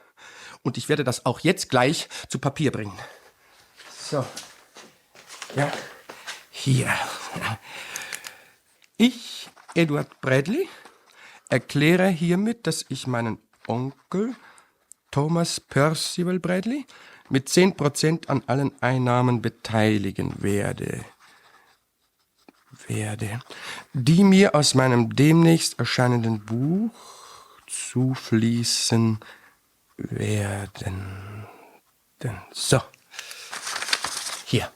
Und ich werde das auch jetzt gleich zu Papier bringen. So. Ja. Hier. Ich, Edward Bradley, erkläre hiermit, dass ich meinen Onkel Thomas Percival Bradley mit 10% an allen Einnahmen beteiligen werde, die mir aus meinem demnächst erscheinenden Buch zufließen werden. So. Hier.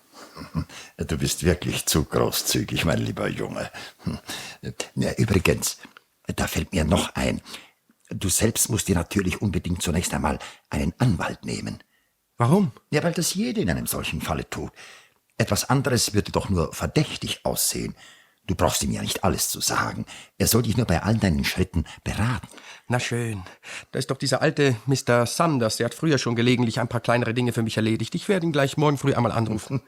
Du bist wirklich zu großzügig, mein lieber Junge. Ja, übrigens, da fällt mir noch ein. Du selbst musst dir natürlich unbedingt zunächst einmal einen Anwalt nehmen. Warum? Ja, weil das jeder in einem solchen Falle tut. Etwas anderes würde doch nur verdächtig aussehen. Du brauchst ihm ja nicht alles zu sagen. Er soll dich nur bei all deinen Schritten beraten. Na schön. Da ist doch dieser alte Mr. Sanders, der hat früher schon gelegentlich ein paar kleinere Dinge für mich erledigt. Ich werde ihn gleich morgen früh einmal anrufen.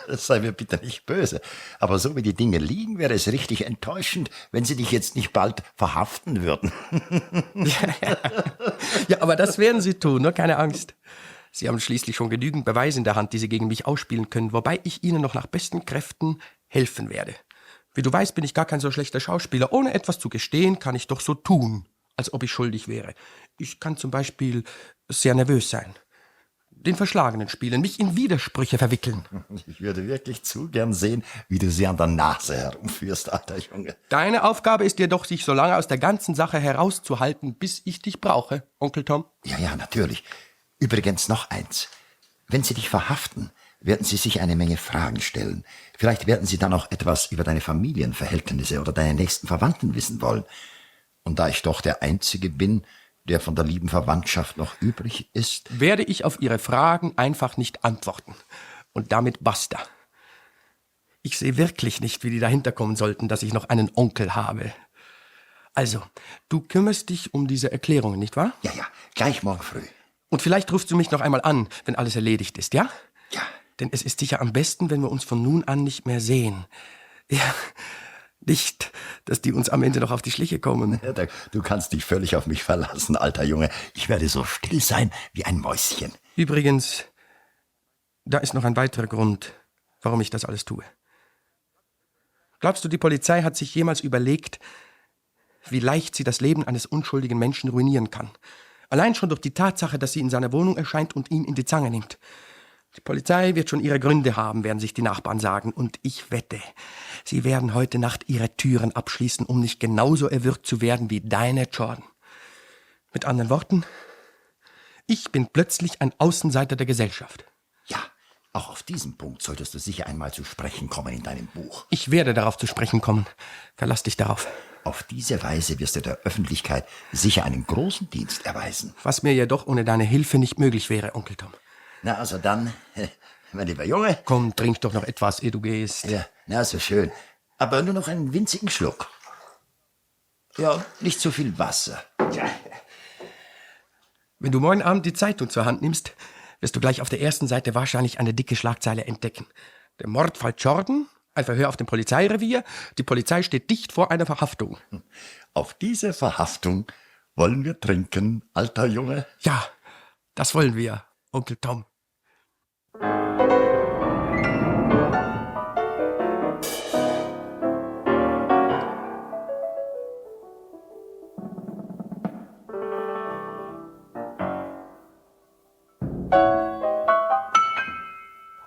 Sei mir bitte nicht böse. Aber so wie die Dinge liegen, wäre es richtig enttäuschend, wenn sie dich jetzt nicht bald verhaften würden. Ja, aber das werden sie tun, nur keine Angst. Sie haben schließlich schon genügend Beweise in der Hand, die sie gegen mich ausspielen können, wobei ich ihnen noch nach besten Kräften helfen werde. Wie du weißt, bin ich gar kein so schlechter Schauspieler. Ohne etwas zu gestehen, kann ich doch so tun, als ob ich schuldig wäre. Ich kann zum Beispiel sehr nervös sein, den Verschlagenen spielen, mich in Widersprüche verwickeln. Ich würde wirklich zu gern sehen, wie du sie an der Nase herumführst, alter Junge. Deine Aufgabe ist jedoch, sich so lange aus der ganzen Sache herauszuhalten, bis ich dich brauche, Onkel Tom. Ja, natürlich. Übrigens noch eins. Wenn sie dich verhaften, werden sie sich eine Menge Fragen stellen. Vielleicht werden sie dann auch etwas über deine Familienverhältnisse oder deine nächsten Verwandten wissen wollen. Und da ich doch der Einzige bin, der von der lieben Verwandtschaft noch übrig ist, werde ich auf ihre Fragen einfach nicht antworten. Und damit basta. Ich sehe wirklich nicht, wie die dahinter kommen sollten, dass ich noch einen Onkel habe. Also, du kümmerst dich um diese Erklärungen, nicht wahr? Ja, gleich morgen früh. Und vielleicht rufst du mich noch einmal an, wenn alles erledigt ist, ja? Ja. Denn es ist sicher am besten, wenn wir uns von nun an nicht mehr sehen. Ja, nicht, dass die uns am Ende noch auf die Schliche kommen. Ja, du kannst dich völlig auf mich verlassen, alter Junge. Ich werde so still sein wie ein Mäuschen. Übrigens, da ist noch ein weiterer Grund, warum ich das alles tue. Glaubst du, die Polizei hat sich jemals überlegt, wie leicht sie das Leben eines unschuldigen Menschen ruinieren kann? Allein schon durch die Tatsache, dass sie in seiner Wohnung erscheint und ihn in die Zange nimmt. Die Polizei wird schon ihre Gründe haben, werden sich die Nachbarn sagen. Und ich wette, sie werden heute Nacht ihre Türen abschließen, um nicht genauso erwürgt zu werden wie deine Jordan. Mit anderen Worten, ich bin plötzlich ein Außenseiter der Gesellschaft. Ja, auch auf diesen Punkt solltest du sicher einmal zu sprechen kommen in deinem Buch. Ich werde darauf zu sprechen kommen. Verlass dich darauf. Auf diese Weise wirst du der Öffentlichkeit sicher einen großen Dienst erweisen. Was mir jedoch ohne deine Hilfe nicht möglich wäre, Onkel Tom. Na, also dann, mein lieber Junge. Komm, trink doch noch etwas, ehe du gehst. Ja, na, so schön. Aber nur noch einen winzigen Schluck. Ja, nicht so viel Wasser. Ja. Wenn du morgen Abend die Zeitung zur Hand nimmst, wirst du gleich auf der ersten Seite wahrscheinlich eine dicke Schlagzeile entdecken. Der Mordfall Jordan, ein Verhör auf dem Polizeirevier, die Polizei steht dicht vor einer Verhaftung. Auf diese Verhaftung wollen wir trinken, alter Junge? Ja, das wollen wir, Onkel Tom.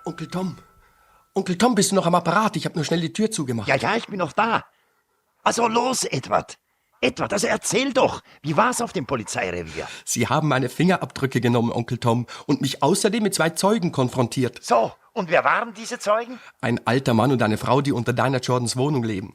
Onkel Tom. Onkel Tom, bist du noch am Apparat? Ich habe nur schnell die Tür zugemacht. Ja, ich bin noch da. Also los, Edward. Edward, also erzähl doch. Wie war's auf dem Polizeirevier? Sie haben meine Fingerabdrücke genommen, Onkel Tom, und mich außerdem mit 2 Zeugen konfrontiert. So, und wer waren diese Zeugen? Ein alter Mann und eine Frau, die unter Dinah Jordans Wohnung leben.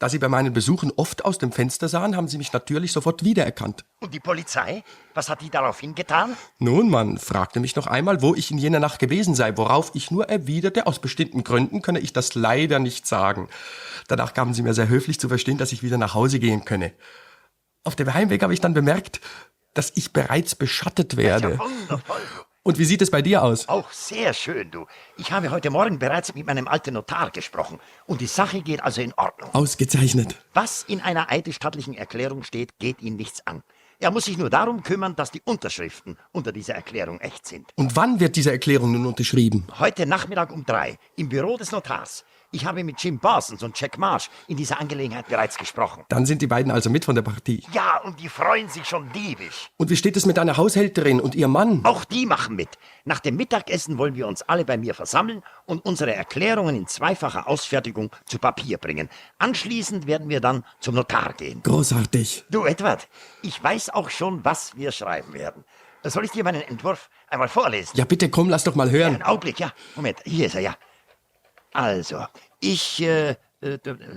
Da Sie bei meinen Besuchen oft aus dem Fenster sahen, haben Sie mich natürlich sofort wiedererkannt. Und die Polizei? Was hat die daraufhin getan? Nun, man fragte mich noch einmal, wo ich in jener Nacht gewesen sei, worauf ich nur erwiderte, aus bestimmten Gründen könne ich das leider nicht sagen. Danach gaben sie mir sehr höflich zu verstehen, dass ich wieder nach Hause gehen könne. Auf dem Heimweg habe ich dann bemerkt, dass ich bereits beschattet werde. Ja, wundervoll. Und wie sieht es bei dir aus? Auch sehr schön, du. Ich habe heute Morgen bereits mit meinem alten Notar gesprochen. Und die Sache geht also in Ordnung. Ausgezeichnet. Was in einer eidesstattlichen Erklärung steht, geht ihn nichts an. Er muss sich nur darum kümmern, dass die Unterschriften unter dieser Erklärung echt sind. Und wann wird diese Erklärung nun unterschrieben? Heute Nachmittag um 3 im Büro des Notars. Ich habe mit Jim Parsons und Jack Marsh in dieser Angelegenheit bereits gesprochen. Dann sind die beiden also mit von der Partie. Ja, und die freuen sich schon diebisch. Und wie steht es mit deiner Haushälterin und ihrem Mann? Auch die machen mit. Nach dem Mittagessen wollen wir uns alle bei mir versammeln und unsere Erklärungen in zweifacher Ausfertigung zu Papier bringen. Anschließend werden wir dann zum Notar gehen. Großartig. Du, Edward, ich weiß auch schon, was wir schreiben werden. Soll ich dir meinen Entwurf einmal vorlesen? Ja, bitte komm, lass doch mal hören. Einen Augenblick, ja. Moment, hier ist er, ja. Also, ich,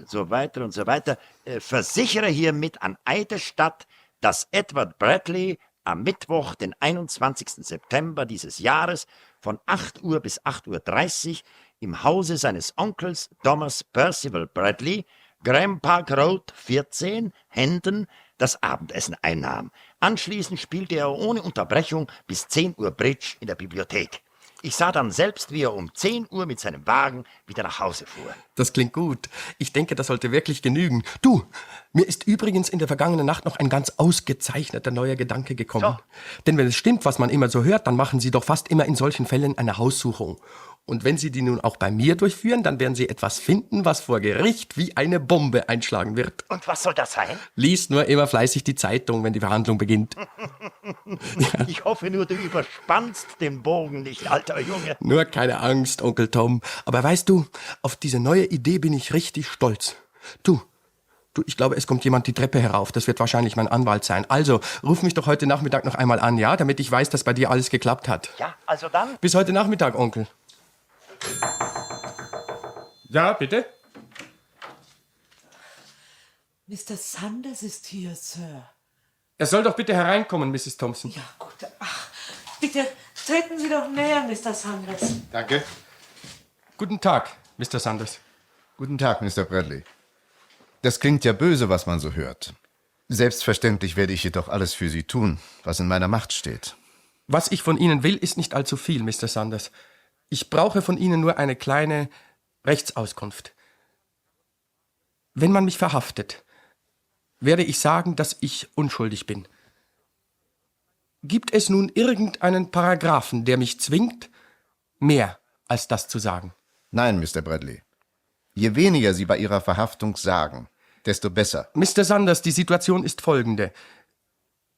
so weiter und so weiter, versichere hiermit an Eidesstatt, dass Edward Bradley am Mittwoch, den 21. September dieses Jahres von 8 Uhr bis 8:30 Uhr im Hause seines Onkels Thomas Percival Bradley, Graham Park Road 14, Hendon, das Abendessen einnahm. Anschließend spielte er ohne Unterbrechung bis 10 Uhr Bridge in der Bibliothek. Ich sah dann selbst, wie er um 10 Uhr mit seinem Wagen wieder nach Hause fuhr. Das klingt gut. Ich denke, das sollte wirklich genügen. Du, mir ist übrigens in der vergangenen Nacht noch ein ganz ausgezeichneter neuer Gedanke gekommen. So. Denn wenn es stimmt, was man immer so hört, dann machen Sie doch fast immer in solchen Fällen eine Haussuchung. Und wenn Sie die nun auch bei mir durchführen, dann werden Sie etwas finden, was vor Gericht wie eine Bombe einschlagen wird. Und was soll das sein? Lies nur immer fleißig die Zeitung, wenn die Verhandlung beginnt. Ich hoffe nur, du überspannst den Bogen nicht, alter Junge. Nur keine Angst, Onkel Tom. Aber weißt du, auf diese neue Idee bin ich richtig stolz. Du, ich glaube, es kommt jemand die Treppe herauf. Das wird wahrscheinlich mein Anwalt sein. Also, ruf mich doch heute Nachmittag noch einmal an, ja? Damit ich weiß, dass bei dir alles geklappt hat. Ja, also dann. Bis heute Nachmittag, Onkel. Ja, bitte? Mr. Sanders ist hier, Sir. Er soll doch bitte hereinkommen, Mrs. Thompson. Ja, gut. Ach, bitte treten Sie doch näher, Mr. Sanders. Danke. Guten Tag, Mr. Sanders. Guten Tag, Mr. Bradley. Das klingt ja böse, was man so hört. Selbstverständlich werde ich jedoch alles für Sie tun, was in meiner Macht steht. Was ich von Ihnen will, ist nicht allzu viel, Mr. Sanders. Ich brauche von Ihnen nur eine kleine Rechtsauskunft. Wenn man mich verhaftet, werde ich sagen, dass ich unschuldig bin. Gibt es nun irgendeinen Paragraphen, der mich zwingt, mehr als das zu sagen? Nein, Mr. Bradley. Je weniger Sie bei Ihrer Verhaftung sagen, desto besser. Mr. Sanders, die Situation ist folgende.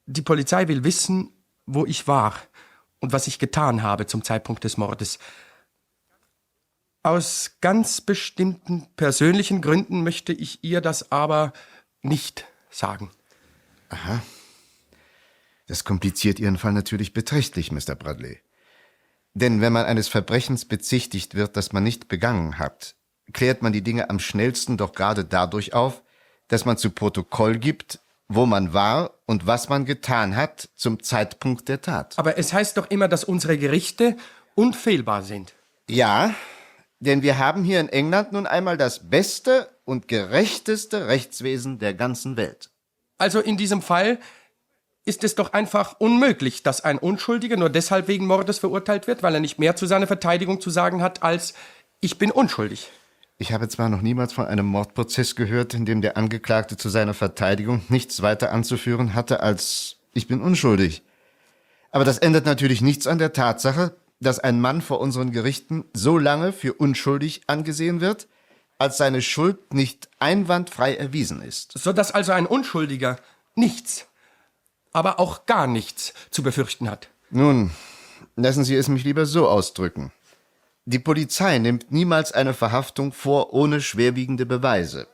Die Polizei will wissen, wo ich war und was ich getan habe zum Zeitpunkt des Mordes. Aus ganz bestimmten persönlichen Gründen möchte ich ihr das aber nicht sagen. Aha. Das kompliziert Ihren Fall natürlich beträchtlich, Mr. Bradley. Denn wenn man eines Verbrechens bezichtigt wird, das man nicht begangen hat, klärt man die Dinge am schnellsten doch gerade dadurch auf, dass man zu Protokoll gibt, wo man war und was man getan hat zum Zeitpunkt der Tat. Aber es heißt doch immer, dass unsere Gerichte unfehlbar sind. Ja, denn wir haben hier in England nun einmal das beste und gerechteste Rechtswesen der ganzen Welt. Also in diesem Fall ist es doch einfach unmöglich, dass ein Unschuldiger nur deshalb wegen Mordes verurteilt wird, weil er nicht mehr zu seiner Verteidigung zu sagen hat, als ich bin unschuldig. Ich habe zwar noch niemals von einem Mordprozess gehört, in dem der Angeklagte zu seiner Verteidigung nichts weiter anzuführen hatte als ich bin unschuldig. Aber das ändert natürlich nichts an der Tatsache, dass ein Mann vor unseren Gerichten so lange für unschuldig angesehen wird, als seine Schuld nicht einwandfrei erwiesen ist. Sodass also ein Unschuldiger nichts, aber auch gar nichts zu befürchten hat. Nun, lassen Sie es mich lieber so ausdrücken. Die Polizei nimmt niemals eine Verhaftung vor ohne schwerwiegende Beweise.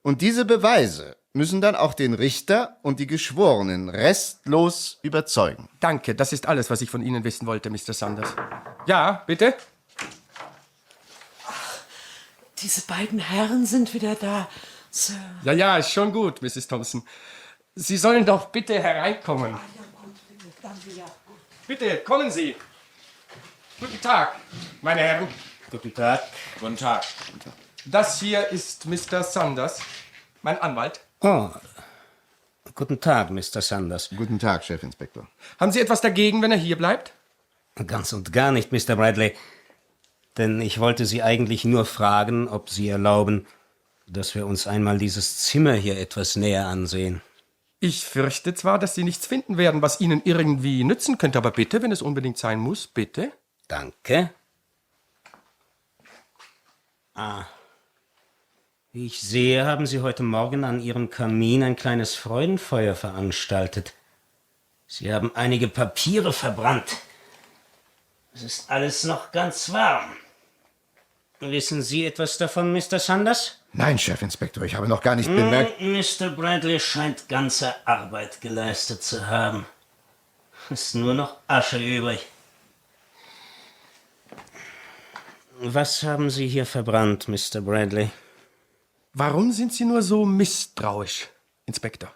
Und diese Beweise müssen dann auch den Richter und die Geschworenen restlos überzeugen. Danke, das ist alles, was ich von Ihnen wissen wollte, Mr. Sanders. Ja, bitte? Diese beiden Herren sind wieder da. Sir. Ja, ist schon gut, Mrs. Thompson. Sie sollen doch bitte hereinkommen. Danke, ja. Bitte, kommen Sie. Guten Tag, meine Herren. Guten Tag. Guten Tag. Das hier ist Mr. Sanders, mein Anwalt. Oh, guten Tag, Mr. Sanders. Guten Tag, Chefinspektor. Haben Sie etwas dagegen, wenn er hier bleibt? Ganz und gar nicht, Mr. Bradley. Denn ich wollte Sie eigentlich nur fragen, ob Sie erlauben, dass wir uns einmal dieses Zimmer hier etwas näher ansehen. Ich fürchte zwar, dass Sie nichts finden werden, was Ihnen irgendwie nützen könnte, aber bitte, wenn es unbedingt sein muss, bitte. Danke. Wie ich sehe, haben Sie heute Morgen an Ihrem Kamin ein kleines Freudenfeuer veranstaltet. Sie haben einige Papiere verbrannt. Es ist alles noch ganz warm. Wissen Sie etwas davon, Mr. Sanders? Nein, Chefinspektor, ich habe noch gar nicht bemerkt. Mr. Bradley scheint ganze Arbeit geleistet zu haben. Ist nur noch Asche übrig. Was haben Sie hier verbrannt, Mr. Bradley? Warum sind Sie nur so misstrauisch, Inspektor?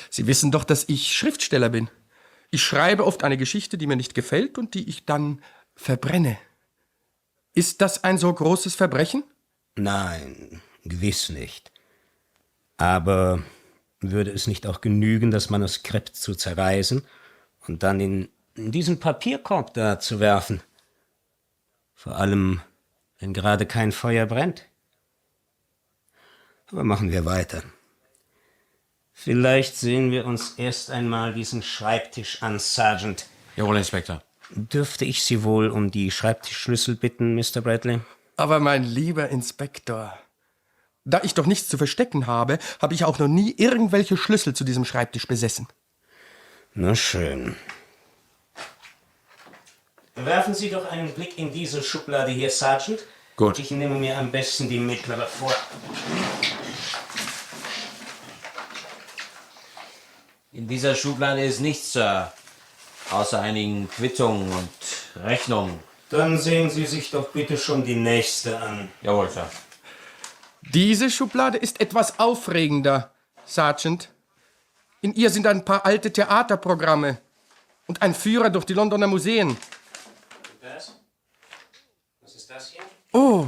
Sie wissen doch, dass ich Schriftsteller bin. Ich schreibe oft eine Geschichte, die mir nicht gefällt und die ich dann verbrenne. Ist das ein so großes Verbrechen? Nein, gewiss nicht. Aber würde es nicht auch genügen, das Manuskript zu zerreißen und dann in diesen Papierkorb da zu werfen? Vor allem, wenn gerade kein Feuer brennt. Aber machen wir weiter. Vielleicht sehen wir uns erst einmal diesen Schreibtisch an, Sergeant. Jawohl, Inspektor. Dürfte ich Sie wohl um die Schreibtischschlüssel bitten, Mr. Bradley? Aber mein lieber Inspektor, da ich doch nichts zu verstecken habe, habe ich auch noch nie irgendwelche Schlüssel zu diesem Schreibtisch besessen. Na schön. Werfen Sie doch einen Blick in diese Schublade hier, Sergeant. Gut. Ich nehme mir am besten die mittlere vor. In dieser Schublade ist nichts, Sir. Außer einigen Quittungen und Rechnungen. Dann sehen Sie sich doch bitte schon die nächste an. Jawohl, Sir. Diese Schublade ist etwas aufregender, Sergeant. In ihr sind ein paar alte Theaterprogramme und ein Führer durch die Londoner Museen. Das? Was ist das hier? Oh,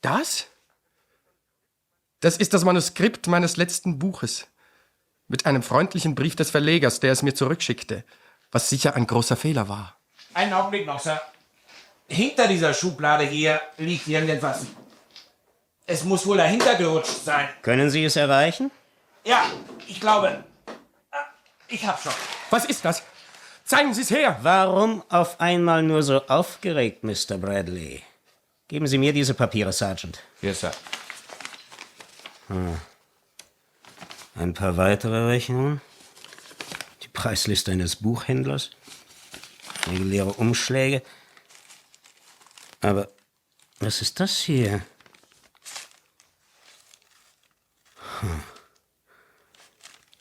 das? Das ist das Manuskript meines letzten Buches. Mit einem freundlichen Brief des Verlegers, der es mir zurückschickte, was sicher ein großer Fehler war. Einen Augenblick noch, Sir. Hinter dieser Schublade hier liegt irgendetwas. Es muss wohl dahinter gerutscht sein. Können Sie es erreichen? Ja, ich glaube. Ich hab schon. Was ist das? Zeigen Sie es her! Warum auf einmal nur so aufgeregt, Mr. Bradley? Geben Sie mir diese Papiere, Sergeant. Hier, Sir. Ein paar weitere Rechnungen. Die Preisliste eines Buchhändlers. Einige leere Umschläge. Aber was ist das hier?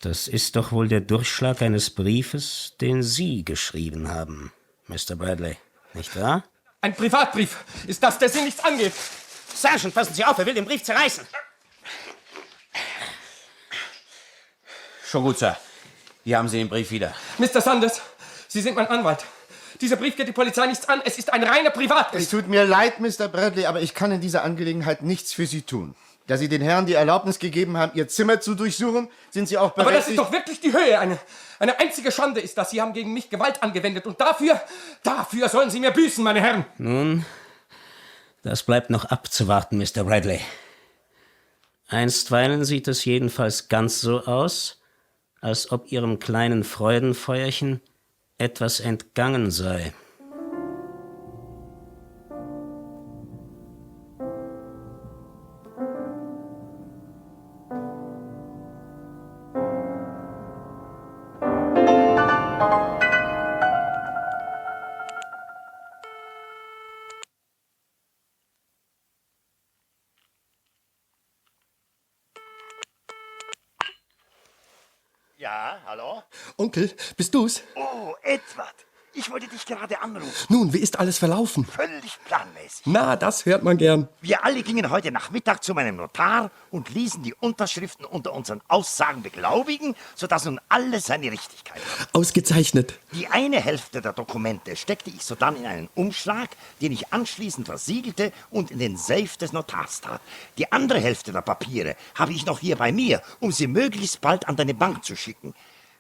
Das ist doch wohl der Durchschlag eines Briefes, den Sie geschrieben haben, Mr. Bradley. Nicht wahr? Ein Privatbrief. Ist das, der Sie nichts angeht? Sergeant, passen Sie auf, er will den Brief zerreißen. Schon gut, Sir. Hier haben Sie den Brief wieder. Mr. Sanders, Sie sind mein Anwalt. Dieser Brief geht die Polizei nichts an. Es ist ein reiner Privatbrief. Es tut mir leid, Mr. Bradley, aber ich kann in dieser Angelegenheit nichts für Sie tun. Da Sie den Herren die Erlaubnis gegeben haben, Ihr Zimmer zu durchsuchen, sind Sie auch berechtigt... Aber das ist doch wirklich die Höhe. Eine einzige Schande ist das. Sie haben gegen mich Gewalt angewendet. Und dafür sollen Sie mir büßen, meine Herren. Nun, das bleibt noch abzuwarten, Mr. Bradley. Einstweilen sieht es jedenfalls ganz so aus, als ob Ihrem kleinen Freudenfeuerchen etwas entgangen sei. Ja, hallo? Onkel, bist du's? Oh, Edward. Ich wollte dich gerade anrufen. Nun, wie ist alles verlaufen? Völlig planmäßig. Na, das hört man gern. Wir alle gingen heute Nachmittag zu meinem Notar und ließen die Unterschriften unter unseren Aussagen beglaubigen, sodass nun alles seine Richtigkeit hat. Ausgezeichnet. Die eine Hälfte der Dokumente steckte ich sodann in einen Umschlag, den ich anschließend versiegelte und in den Safe des Notars tat. Die andere Hälfte der Papiere habe ich noch hier bei mir, um sie möglichst bald an deine Bank zu schicken.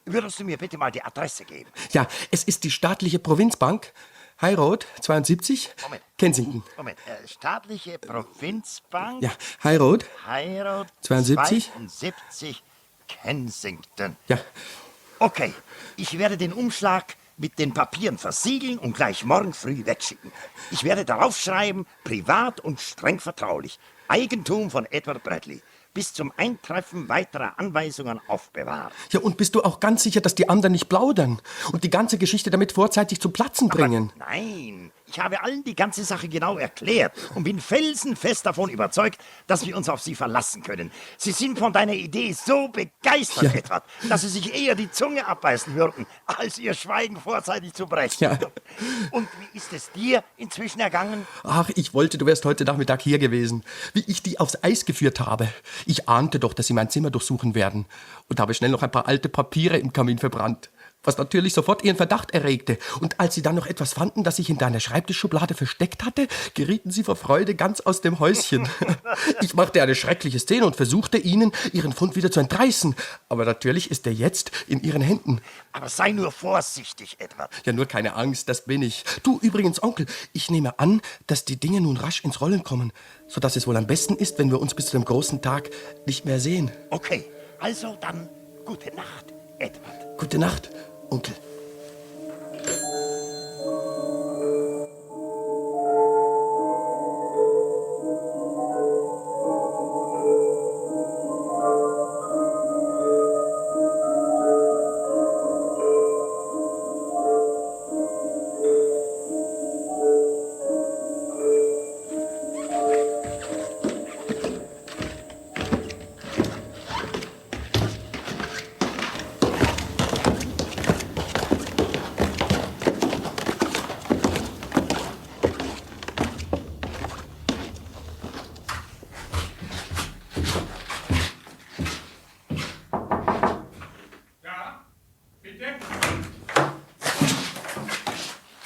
Würdest du mir bitte mal die Adresse geben? Ja, es ist die staatliche Provinzbank, High Road 72, Moment. Kensington. Moment, staatliche Provinzbank? Ja, High Road. High Road 72. 72 Kensington. Ja, Okay, ich werde den Umschlag mit den Papieren versiegeln und gleich morgen früh wegschicken. Ich werde darauf schreiben, privat und streng vertraulich. Eigentum von Edward Bradley. Bis zum Eintreffen weiterer Anweisungen aufbewahrt. ja, und bist du auch ganz sicher, dass die anderen nicht plaudern und die ganze Geschichte damit vorzeitig zum Platzen bringen? Aber nein, ich habe allen die ganze Sache genau erklärt und bin felsenfest davon überzeugt, dass wir uns auf sie verlassen können. Sie sind von deiner Idee so begeistert, Edward, dass sie sich eher die Zunge abbeißen würden, als ihr Schweigen vorzeitig zu brechen. Ja. Und wie ist es dir inzwischen ergangen? Ach, ich wollte, du wärst heute Nachmittag hier gewesen, wie ich die aufs Eis geführt habe. Ich ahnte doch, dass sie mein Zimmer durchsuchen werden und habe schnell noch ein paar alte Papiere im Kamin verbrannt, was natürlich sofort ihren Verdacht erregte. Und als sie dann noch etwas fanden, das ich in deiner Schreibtischschublade versteckt hatte, gerieten sie vor Freude ganz aus dem Häuschen. Ich machte eine schreckliche Szene und versuchte ihnen, ihren Fund wieder zu entreißen. Aber natürlich ist er jetzt in ihren Händen. Aber sei nur vorsichtig, Edward. Ja, nur keine Angst, das bin ich. Du übrigens, Onkel, ich nehme an, dass die Dinge nun rasch ins Rollen kommen, sodass es wohl am besten ist, wenn wir uns bis zu dem großen Tag nicht mehr sehen. Okay, also dann gute Nacht, Edward. Gute Nacht, Onkel.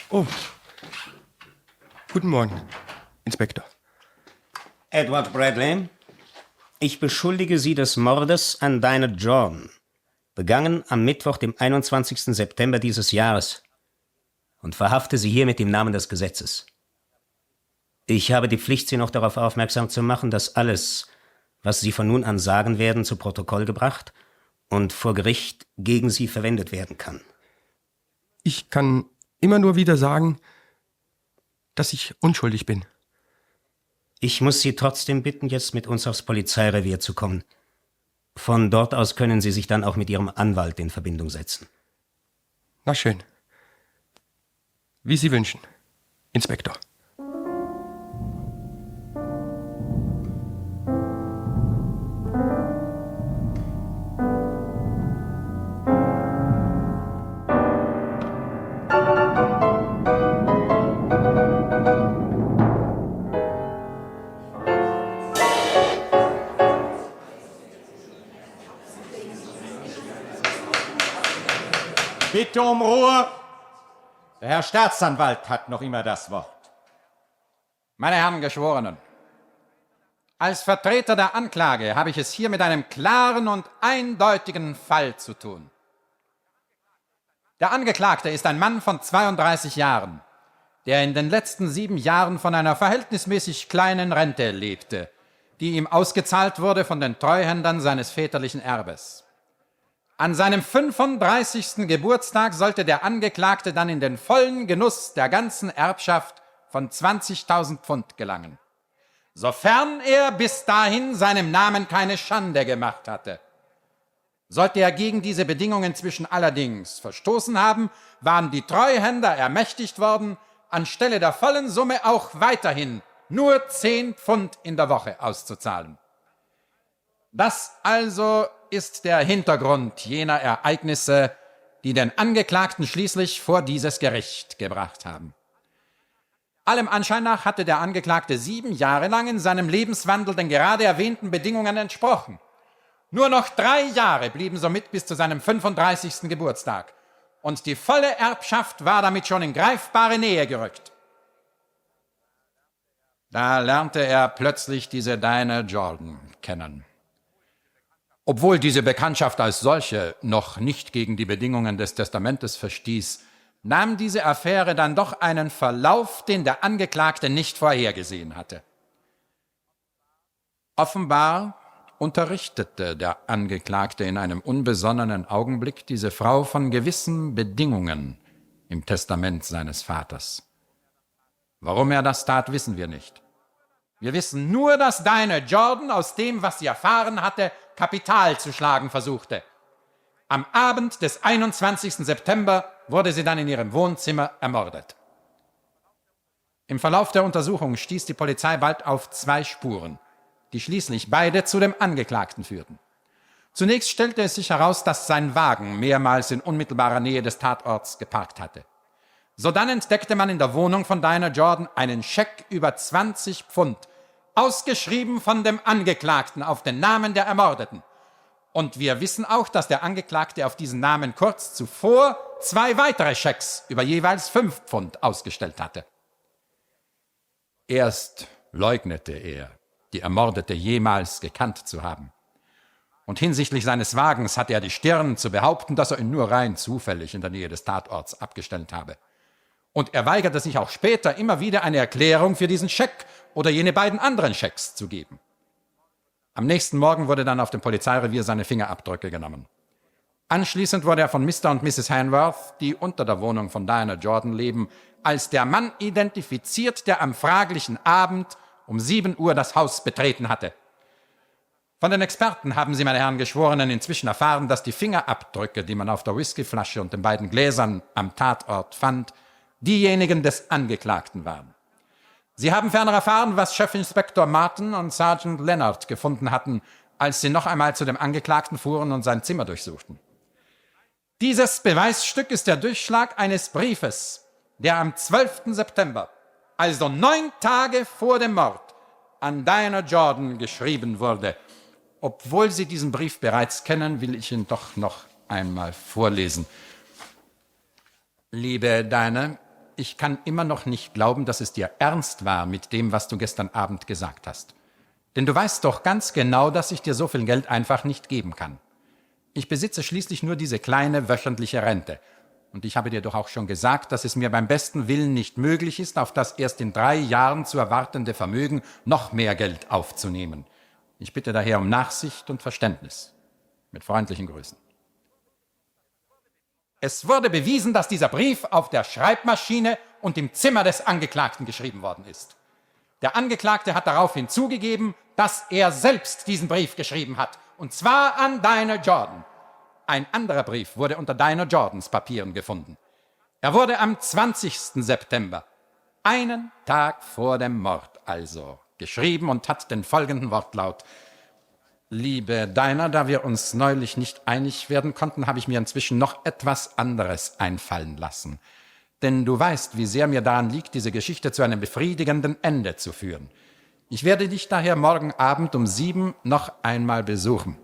Oh. Guten Morgen, Inspektor. Edward Bradley, ich beschuldige Sie des Mordes an Dinah Jordan, begangen am Mittwoch, dem 21. September dieses Jahres, und verhafte Sie hiermit im Namen des Gesetzes. Ich habe die Pflicht, Sie noch darauf aufmerksam zu machen, dass alles, was Sie von nun an sagen werden, zu Protokoll gebracht und vor Gericht gegen Sie verwendet werden kann. Ich kann immer nur wieder sagen, dass ich unschuldig bin. Ich muss Sie trotzdem bitten, jetzt mit uns aufs Polizeirevier zu kommen. Von dort aus können Sie sich dann auch mit Ihrem Anwalt in Verbindung setzen. Na schön. Wie Sie wünschen, Inspektor. Bitte um Ruhe. Der Herr Staatsanwalt hat noch immer das Wort. Meine Herren Geschworenen, als Vertreter der Anklage habe ich es hier mit einem klaren und eindeutigen Fall zu tun. Der Angeklagte ist ein Mann von 32 Jahren, der in den letzten 7 Jahren von einer verhältnismäßig kleinen Rente lebte, die ihm ausgezahlt wurde von den Treuhändern seines väterlichen Erbes. An seinem 35. Geburtstag sollte der Angeklagte dann in den vollen Genuss der ganzen Erbschaft von 20.000 Pfund gelangen, sofern er bis dahin seinem Namen keine Schande gemacht hatte. Sollte er gegen diese Bedingungen inzwischen allerdings verstoßen haben, waren die Treuhänder ermächtigt worden, anstelle der vollen Summe auch weiterhin nur 10 Pfund in der Woche auszuzahlen. Das also ist der Hintergrund jener Ereignisse, die den Angeklagten schließlich vor dieses Gericht gebracht haben. Allem Anschein nach hatte der Angeklagte 7 Jahre lang in seinem Lebenswandel den gerade erwähnten Bedingungen entsprochen. Nur noch 3 Jahre blieben somit bis zu seinem 35. Geburtstag. Und die volle Erbschaft war damit schon in greifbare Nähe gerückt. Da lernte er plötzlich diese Dinah Jordan kennen. Obwohl diese Bekanntschaft als solche noch nicht gegen die Bedingungen des Testamentes verstieß, nahm diese Affäre dann doch einen Verlauf, den der Angeklagte nicht vorhergesehen hatte. Offenbar unterrichtete der Angeklagte in einem unbesonnenen Augenblick diese Frau von gewissen Bedingungen im Testament seines Vaters. Warum er das tat, wissen wir nicht. Wir wissen nur, dass Dinah Jordan aus dem, was sie erfahren hatte, Kapital zu schlagen versuchte. Am Abend des 21. September wurde sie dann in ihrem Wohnzimmer ermordet. Im Verlauf der Untersuchung stieß die Polizei bald auf 2 Spuren, die schließlich beide zu dem Angeklagten führten. Zunächst stellte es sich heraus, dass sein Wagen mehrmals in unmittelbarer Nähe des Tatorts geparkt hatte. Sodann entdeckte man in der Wohnung von Dinah Jordan einen Scheck über 20 Pfund, ausgeschrieben von dem Angeklagten auf den Namen der Ermordeten. Und wir wissen auch, dass der Angeklagte auf diesen Namen kurz zuvor 2 weitere Schecks über jeweils 5 Pfund ausgestellt hatte. Erst leugnete er, die Ermordete jemals gekannt zu haben. Und hinsichtlich seines Wagens hatte er die Stirn zu behaupten, dass er ihn nur rein zufällig in der Nähe des Tatorts abgestellt habe. Und er weigerte sich auch später immer wieder eine Erklärung für diesen Scheck oder jene beiden anderen Schecks zu geben. Am nächsten Morgen wurde dann auf dem Polizeirevier seine Fingerabdrücke genommen. Anschließend wurde er von Mr. und Mrs. Hanworth, die unter der Wohnung von Dinah Jordan leben, als der Mann identifiziert, der am fraglichen Abend um 7 Uhr das Haus betreten hatte. Von den Experten haben Sie, meine Herren Geschworenen, inzwischen erfahren, dass die Fingerabdrücke, die man auf der Whiskyflasche und den beiden Gläsern am Tatort fand, diejenigen des Angeklagten waren. Sie haben ferner erfahren, was Chefinspektor Martin und Sergeant Leonard gefunden hatten, als sie noch einmal zu dem Angeklagten fuhren und sein Zimmer durchsuchten. Dieses Beweisstück ist der Durchschlag eines Briefes, der am 12. September, also 9 Tage vor dem Mord, an Dinah Jordan geschrieben wurde. Obwohl Sie diesen Brief bereits kennen, will ich ihn doch noch einmal vorlesen. Liebe Dinah, ich kann immer noch nicht glauben, dass es dir ernst war mit dem, was du gestern Abend gesagt hast. Denn du weißt doch ganz genau, dass ich dir so viel Geld einfach nicht geben kann. Ich besitze schließlich nur diese kleine wöchentliche Rente. Und ich habe dir doch auch schon gesagt, dass es mir beim besten Willen nicht möglich ist, auf das erst in 3 Jahren zu erwartende Vermögen noch mehr Geld aufzunehmen. Ich bitte daher um Nachsicht und Verständnis. Mit freundlichen Grüßen. Es wurde bewiesen, dass dieser Brief auf der Schreibmaschine und im Zimmer des Angeklagten geschrieben worden ist. Der Angeklagte hat daraufhin zugegeben, dass er selbst diesen Brief geschrieben hat, und zwar an Dinah Jordan. Ein anderer Brief wurde unter Dinah Jordans Papieren gefunden. Er wurde am 20. September, einen Tag vor dem Mord also, geschrieben und hat den folgenden Wortlaut: Liebe Dinah, da wir uns neulich nicht einig werden konnten, habe ich mir inzwischen noch etwas anderes einfallen lassen. Denn du weißt, wie sehr mir daran liegt, diese Geschichte zu einem befriedigenden Ende zu führen. Ich werde dich daher morgen Abend um 7 noch einmal besuchen.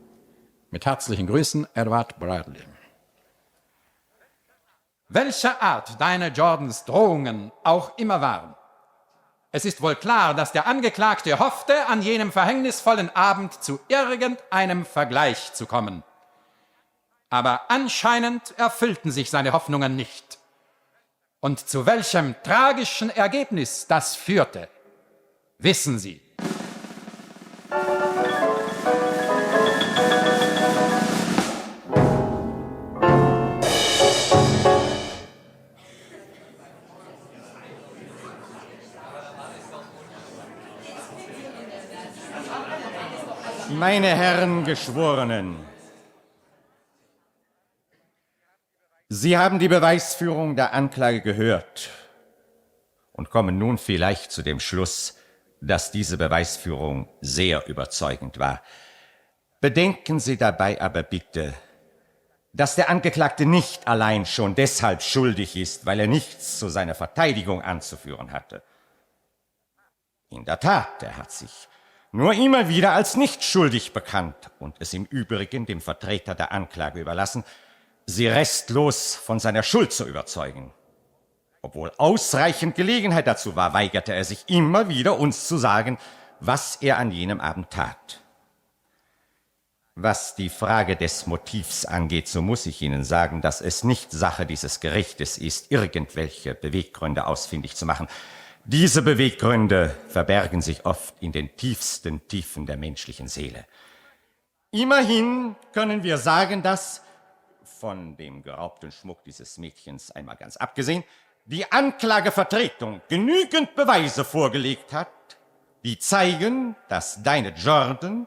Mit herzlichen Grüßen, Edward Bradley. Welcher Art Dinah Jordans Drohungen auch immer waren, es ist wohl klar, dass der Angeklagte hoffte, an jenem verhängnisvollen Abend zu irgendeinem Vergleich zu kommen. Aber anscheinend erfüllten sich seine Hoffnungen nicht. Und zu welchem tragischen Ergebnis das führte, wissen Sie. Meine Herren Geschworenen, Sie haben die Beweisführung der Anklage gehört und kommen nun vielleicht zu dem Schluss, dass diese Beweisführung sehr überzeugend war. Bedenken Sie dabei aber bitte, dass der Angeklagte nicht allein schon deshalb schuldig ist, weil er nichts zu seiner Verteidigung anzuführen hatte. In der Tat, er hat sich nur immer wieder als nicht schuldig bekannt und es im Übrigen dem Vertreter der Anklage überlassen, sie restlos von seiner Schuld zu überzeugen. Obwohl ausreichend Gelegenheit dazu war, weigerte er sich immer wieder, uns zu sagen, was er an jenem Abend tat. Was die Frage des Motivs angeht, so muss ich Ihnen sagen, dass es nicht Sache dieses Gerichtes ist, irgendwelche Beweggründe ausfindig zu machen. Diese Beweggründe verbergen sich oft in den tiefsten Tiefen der menschlichen Seele. Immerhin können wir sagen, dass, von dem geraubten Schmuck dieses Mädchens einmal ganz abgesehen, die Anklagevertretung genügend Beweise vorgelegt hat, die zeigen, dass deine Jordan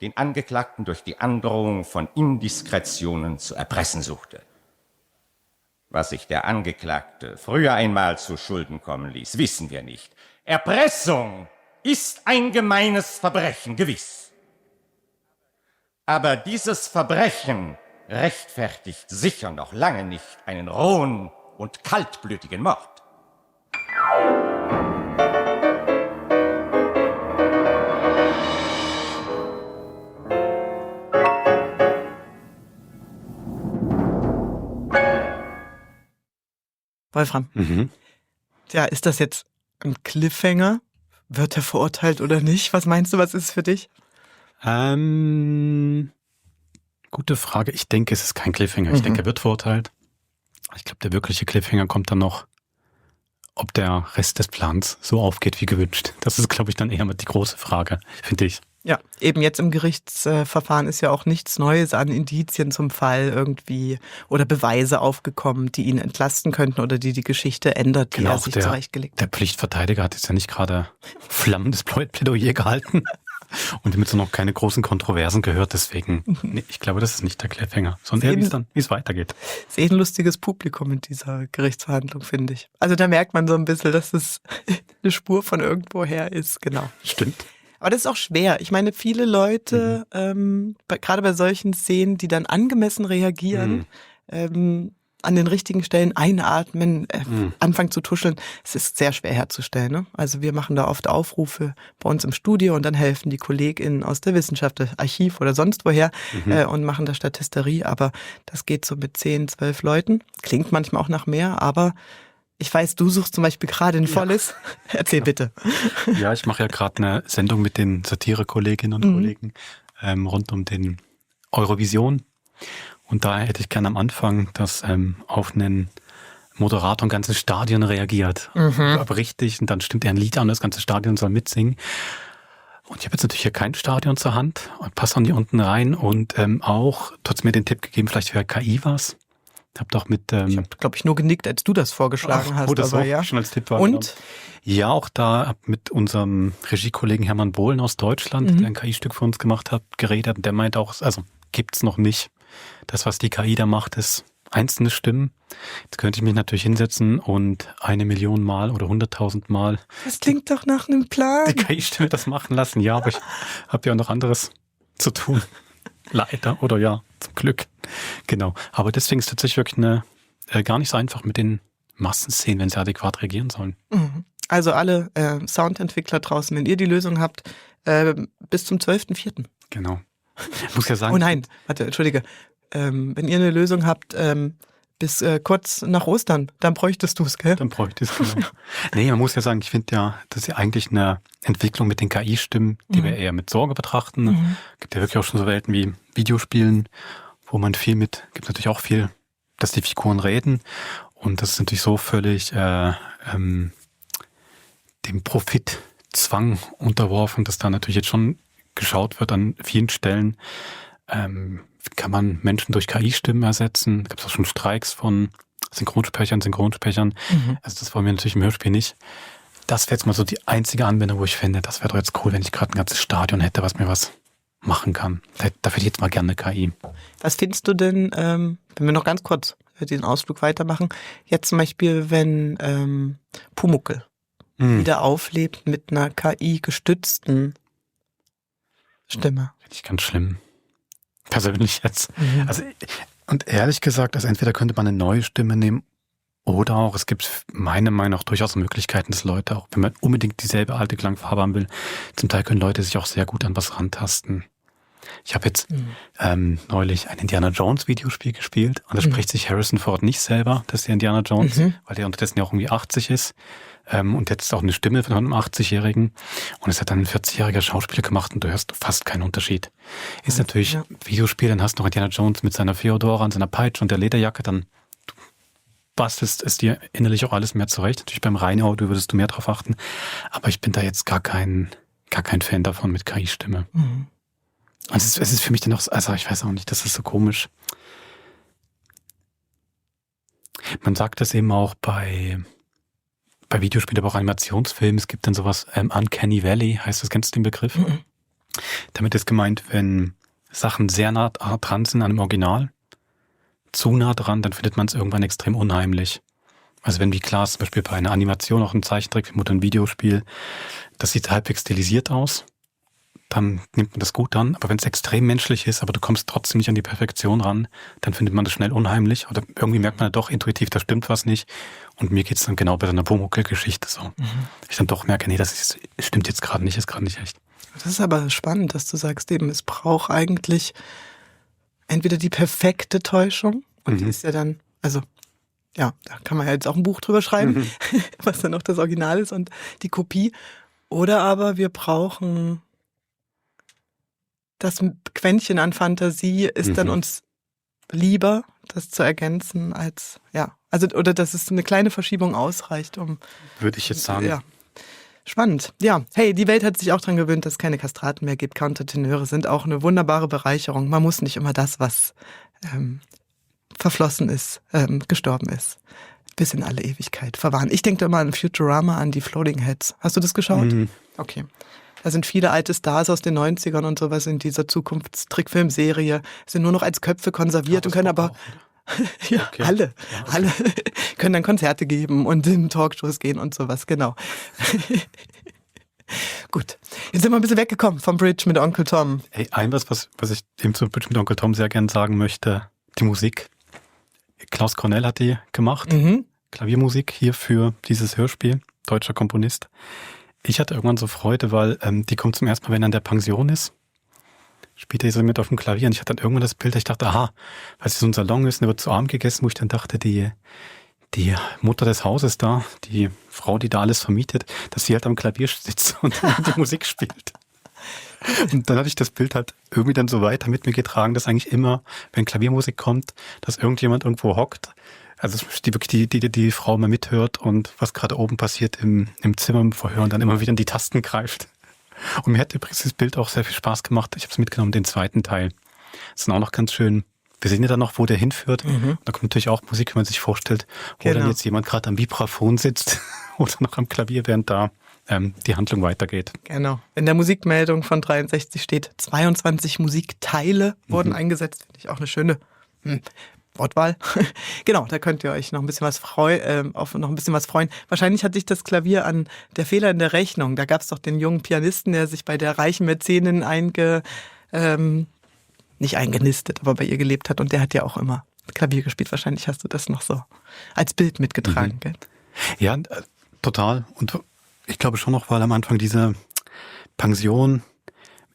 den Angeklagten durch die Androhung von Indiskretionen zu erpressen suchte. Was sich der Angeklagte früher einmal zu Schulden kommen ließ, wissen wir nicht. Erpressung ist ein gemeines Verbrechen, gewiss. Aber dieses Verbrechen rechtfertigt sicher noch lange nicht einen rohen und kaltblütigen Mord. Wolfram. Tja, ist das jetzt ein Cliffhanger? Wird er verurteilt oder nicht? Was meinst du, was ist für dich? Gute Frage. Ich denke, es ist kein Cliffhanger. Ich denke, er wird verurteilt. Ich glaube, der wirkliche Cliffhanger kommt dann noch, ob der Rest des Plans so aufgeht wie gewünscht. Das ist, glaube ich, dann eher mal die große Frage, finde ich. Ja, eben jetzt im Gerichtsverfahren ist ja auch nichts Neues an Indizien zum Fall irgendwie oder Beweise aufgekommen, die ihn entlasten könnten oder die Geschichte ändert, die er sich zurechtgelegt hat. Der Pflichtverteidiger hat jetzt ja nicht gerade flammendes Plädoyer gehalten und damit so noch keine großen Kontroversen gehört. Deswegen, nee, ich glaube, das ist nicht der Cliffhanger, sondern eher, wie es weitergeht. Es ist ein lustiges Publikum in dieser Gerichtsverhandlung, finde ich. Also da merkt man so ein bisschen, dass es eine Spur von irgendwoher ist, genau. Stimmt. Aber das ist auch schwer. Ich meine, viele Leute, gerade bei solchen Szenen, die dann angemessen reagieren, an den richtigen Stellen einatmen, anfangen zu tuscheln, es ist sehr schwer herzustellen. Ne? Also wir machen da oft Aufrufe bei uns im Studio und dann helfen die KollegInnen aus der Wissenschaft, das Archiv oder sonst woher und machen da Statisterie. Aber das geht so mit 10, 12 Leuten. Klingt manchmal auch nach mehr, aber ich weiß, du suchst zum Beispiel gerade ein volles. Erzähl bitte. Ja, ich mache ja gerade eine Sendung mit den Satire-Kolleginnen und Kollegen rund um den Eurovision. Und da hätte ich gerne am Anfang, dass auf einen Moderator ein ganzes Stadion reagiert. Aber richtig, und dann stimmt er ein Lied an und das ganze Stadion soll mitsingen. Und ich habe jetzt natürlich hier kein Stadion zur Hand und passe dann hier unten rein. Und auch, du hast mir den Tipp gegeben, vielleicht wäre KI was. Hab doch mit, ich habe, glaube ich, nur genickt, als du das vorgeschlagen hast. Wo das aber auch ja. schon als Tipp war. Und? Ja, auch da hab mit unserem Regiekollegen Hermann Bohlen aus Deutschland, der ein KI-Stück für uns gemacht hat, geredet. Und der meint auch, also gibt's noch nicht. Das, was die KI da macht, ist einzelne Stimmen. Jetzt könnte ich mich natürlich hinsetzen und 1 Million Mal oder 100.000 Mal. Das klingt doch nach einem Plan. Die KI-Stimme das machen lassen. Ja, aber ich habe ja auch noch anderes zu tun. Leider, oder ja, zum Glück. Genau. Aber deswegen ist es tatsächlich wirklich gar nicht so einfach mit den Massenszenen, wenn sie adäquat reagieren sollen. Also alle Soundentwickler draußen, wenn ihr die Lösung habt, bis zum 12.04. Genau. Ich muss ja sagen. Oh nein, warte, entschuldige. Wenn ihr eine Lösung habt, bis kurz nach Ostern, dann bräuchtest du es, gell? Dann bräuchte ich es, genau. Nee, man muss ja sagen, ich finde ja, das ist ja eigentlich eine Entwicklung mit den KI-Stimmen, die wir eher mit Sorge betrachten. Gibt ja wirklich auch schon so Welten wie Videospielen, wo man gibt natürlich auch viel, dass die Figuren reden. Und das ist natürlich so völlig dem Profitzwang unterworfen, dass da natürlich jetzt schon geschaut wird an vielen Stellen, kann man Menschen durch KI-Stimmen ersetzen. Da gibt es auch schon Streiks von Synchronsprechern. Also das wollen wir natürlich im Hörspiel nicht. Das wäre jetzt mal so die einzige Anwendung, wo ich finde, das wäre doch jetzt cool, wenn ich gerade ein ganzes Stadion hätte, was mir was machen kann. Da hätte ich jetzt mal gerne eine KI. Was findest du denn, wenn wir noch ganz kurz den Ausflug weitermachen, jetzt zum Beispiel, wenn Pumuckl wieder auflebt mit einer KI-gestützten Stimme? Finde ich ganz schlimm. Persönlich jetzt. Also Und ehrlich gesagt, also entweder könnte man eine neue Stimme nehmen oder auch, es gibt meiner Meinung nach durchaus Möglichkeiten, dass Leute, auch wenn man unbedingt dieselbe alte Klangfarbe haben will, zum Teil können Leute sich auch sehr gut an was rantasten. Ich habe jetzt neulich ein Indiana Jones Videospiel gespielt und da spricht sich Harrison Ford nicht selber, das ist der Indiana Jones, weil der unterdessen ja auch irgendwie 80 ist und jetzt auch eine Stimme von einem 80-Jährigen und es hat dann ein 40-jähriger Schauspieler gemacht und du hörst fast keinen Unterschied. Ist natürlich Videospiel, dann hast du noch Indiana Jones mit seiner Feodora und seiner Peitsche und der Lederjacke, dann bastelst es dir innerlich auch alles mehr zurecht. Natürlich beim Reinaudio würdest du mehr drauf achten, aber ich bin da jetzt gar kein Fan davon mit KI-Stimme. Also es ist für mich dann auch, also ich weiß auch nicht, das ist so komisch. Man sagt das eben auch bei Videospielen, aber auch Animationsfilmen. Es gibt dann sowas, Uncanny Valley, heißt das, kennst du den Begriff? Damit ist gemeint, wenn Sachen sehr nah dran sind an dem Original, zu nah dran, dann findet man es irgendwann extrem unheimlich. Also wenn, wie klar ist zum Beispiel bei einer Animation auch ein Zeichentrick wie ein Videospiel, das sieht halbwegs stilisiert aus, dann nimmt man das gut an. Aber wenn es extrem menschlich ist, aber du kommst trotzdem nicht an die Perfektion ran, dann findet man das schnell unheimlich. Oder irgendwie merkt man ja doch intuitiv, da stimmt was nicht. Und mir geht's dann genau bei so einer Pumuckl-Geschichte so. Ich dann doch merke, nee, stimmt jetzt gerade nicht, ist gerade nicht echt. Das ist aber spannend, dass du sagst, eben, es braucht eigentlich entweder die perfekte Täuschung, und die ist ja dann, also ja, da kann man ja jetzt auch ein Buch drüber schreiben, was dann auch das Original ist und die Kopie. Oder aber wir brauchen das Quäntchen an Fantasie ist dann uns lieber, das zu ergänzen, als, ja, also, oder dass es eine kleine Verschiebung ausreicht, um. Würde ich jetzt sagen. Ja. Spannend. Ja, hey, die Welt hat sich auch dran gewöhnt, dass es keine Kastraten mehr gibt. Countertenöre sind auch eine wunderbare Bereicherung. Man muss nicht immer das, was verflossen ist, gestorben ist, bis in alle Ewigkeit verwahren. Ich denke da mal an Futurama, an die Floating Heads. Hast du das geschaut? Okay. Da sind viele alte Stars aus den 90ern und sowas in dieser Zukunftstrickfilmserie, sind nur noch als Köpfe konserviert und können aber ja, okay. Alle können dann Konzerte geben und in Talkshows gehen und sowas, genau. Gut, jetzt sind wir ein bisschen weggekommen vom Bridge mit Onkel Tom. Hey, was ich eben zum Bridge mit Onkel Tom sehr gern sagen möchte, die Musik. Klaus Cornell hat die gemacht, Klaviermusik hier für dieses Hörspiel, deutscher Komponist. Ich hatte irgendwann so Freude, weil die kommt zum ersten Mal, wenn er in der Pension ist. Spielt er so mit auf dem Klavier und ich hatte dann irgendwann das Bild, ich dachte, aha, weil es so ein Salon ist und er wird zu Abend gegessen, wo ich dann dachte, die Mutter des Hauses da, die Frau, die da alles vermietet, dass sie halt am Klavier sitzt und die Musik spielt. Und dann hatte ich das Bild halt irgendwie dann so weiter mit mir getragen, dass eigentlich immer, wenn Klaviermusik kommt, dass irgendjemand irgendwo hockt, also die Frau mal mithört und was gerade oben passiert im Zimmer im Verhör und dann immer wieder in die Tasten greift. Und mir hat übrigens das Bild auch sehr viel Spaß gemacht. Ich habe es mitgenommen, den zweiten Teil. Das ist auch noch ganz schön. Wir sehen ja dann noch, wo der hinführt. Da kommt natürlich auch Musik, wenn man sich vorstellt, wo dann jetzt jemand gerade am Vibraphon sitzt oder noch am Klavier, während da die Handlung weitergeht. Genau. In der Musikmeldung von 63 steht, 22 Musikteile wurden eingesetzt. Finde ich auch eine schöne Wortwahl. Genau, da könnt ihr euch noch ein bisschen was freuen. Wahrscheinlich hat sich das Klavier an der Fehler in der Rechnung. Da gab es doch den jungen Pianisten, der sich bei der reichen Mäzenin nicht eingenistet, aber bei ihr gelebt hat. Und der hat ja auch immer Klavier gespielt. Wahrscheinlich hast du das noch so als Bild mitgetragen, gell? Ja, total. Und ich glaube schon noch, weil am Anfang diese Pension,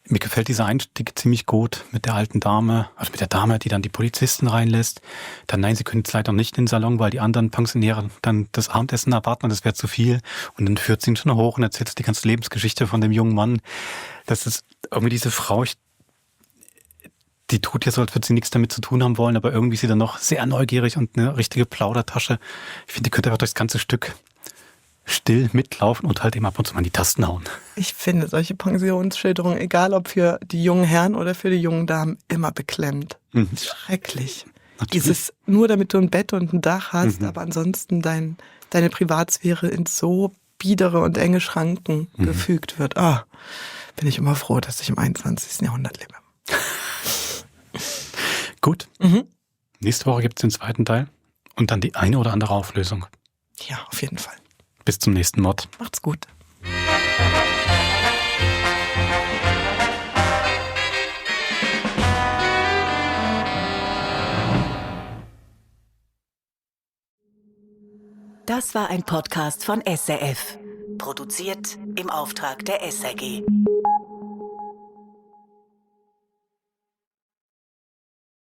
mir gefällt dieser Einstieg ziemlich gut mit der alten Dame, also mit der Dame, die dann die Polizisten reinlässt. Dann, nein, sie können jetzt leider nicht in den Salon, weil die anderen Pensionäre dann das Abendessen erwarten und das wäre zu viel. Und dann führt sie ihn schon hoch und erzählt die ganze Lebensgeschichte von dem jungen Mann. Das ist irgendwie diese Frau, die tut ja so, als würde sie nichts damit zu tun haben wollen, aber irgendwie ist sie dann noch sehr neugierig und eine richtige Plaudertasche. Ich finde, die könnte einfach durchs ganze Stück still mitlaufen und halt eben ab und zu mal in die Tasten hauen. Ich finde solche Pensionsschilderungen, egal ob für die jungen Herren oder für die jungen Damen, immer beklemmt. Schrecklich. Natürlich. Dieses, nur damit du ein Bett und ein Dach hast, aber ansonsten deine Privatsphäre in so biedere und enge Schranken gefügt wird. Bin ich immer froh, dass ich im 21. Jahrhundert lebe. Gut. Nächste Woche gibt es den zweiten Teil und dann die eine oder andere Auflösung. Ja, auf jeden Fall. Bis zum nächsten Mod. Macht's gut. Das war ein Podcast von SRF. Produziert im Auftrag der SRG.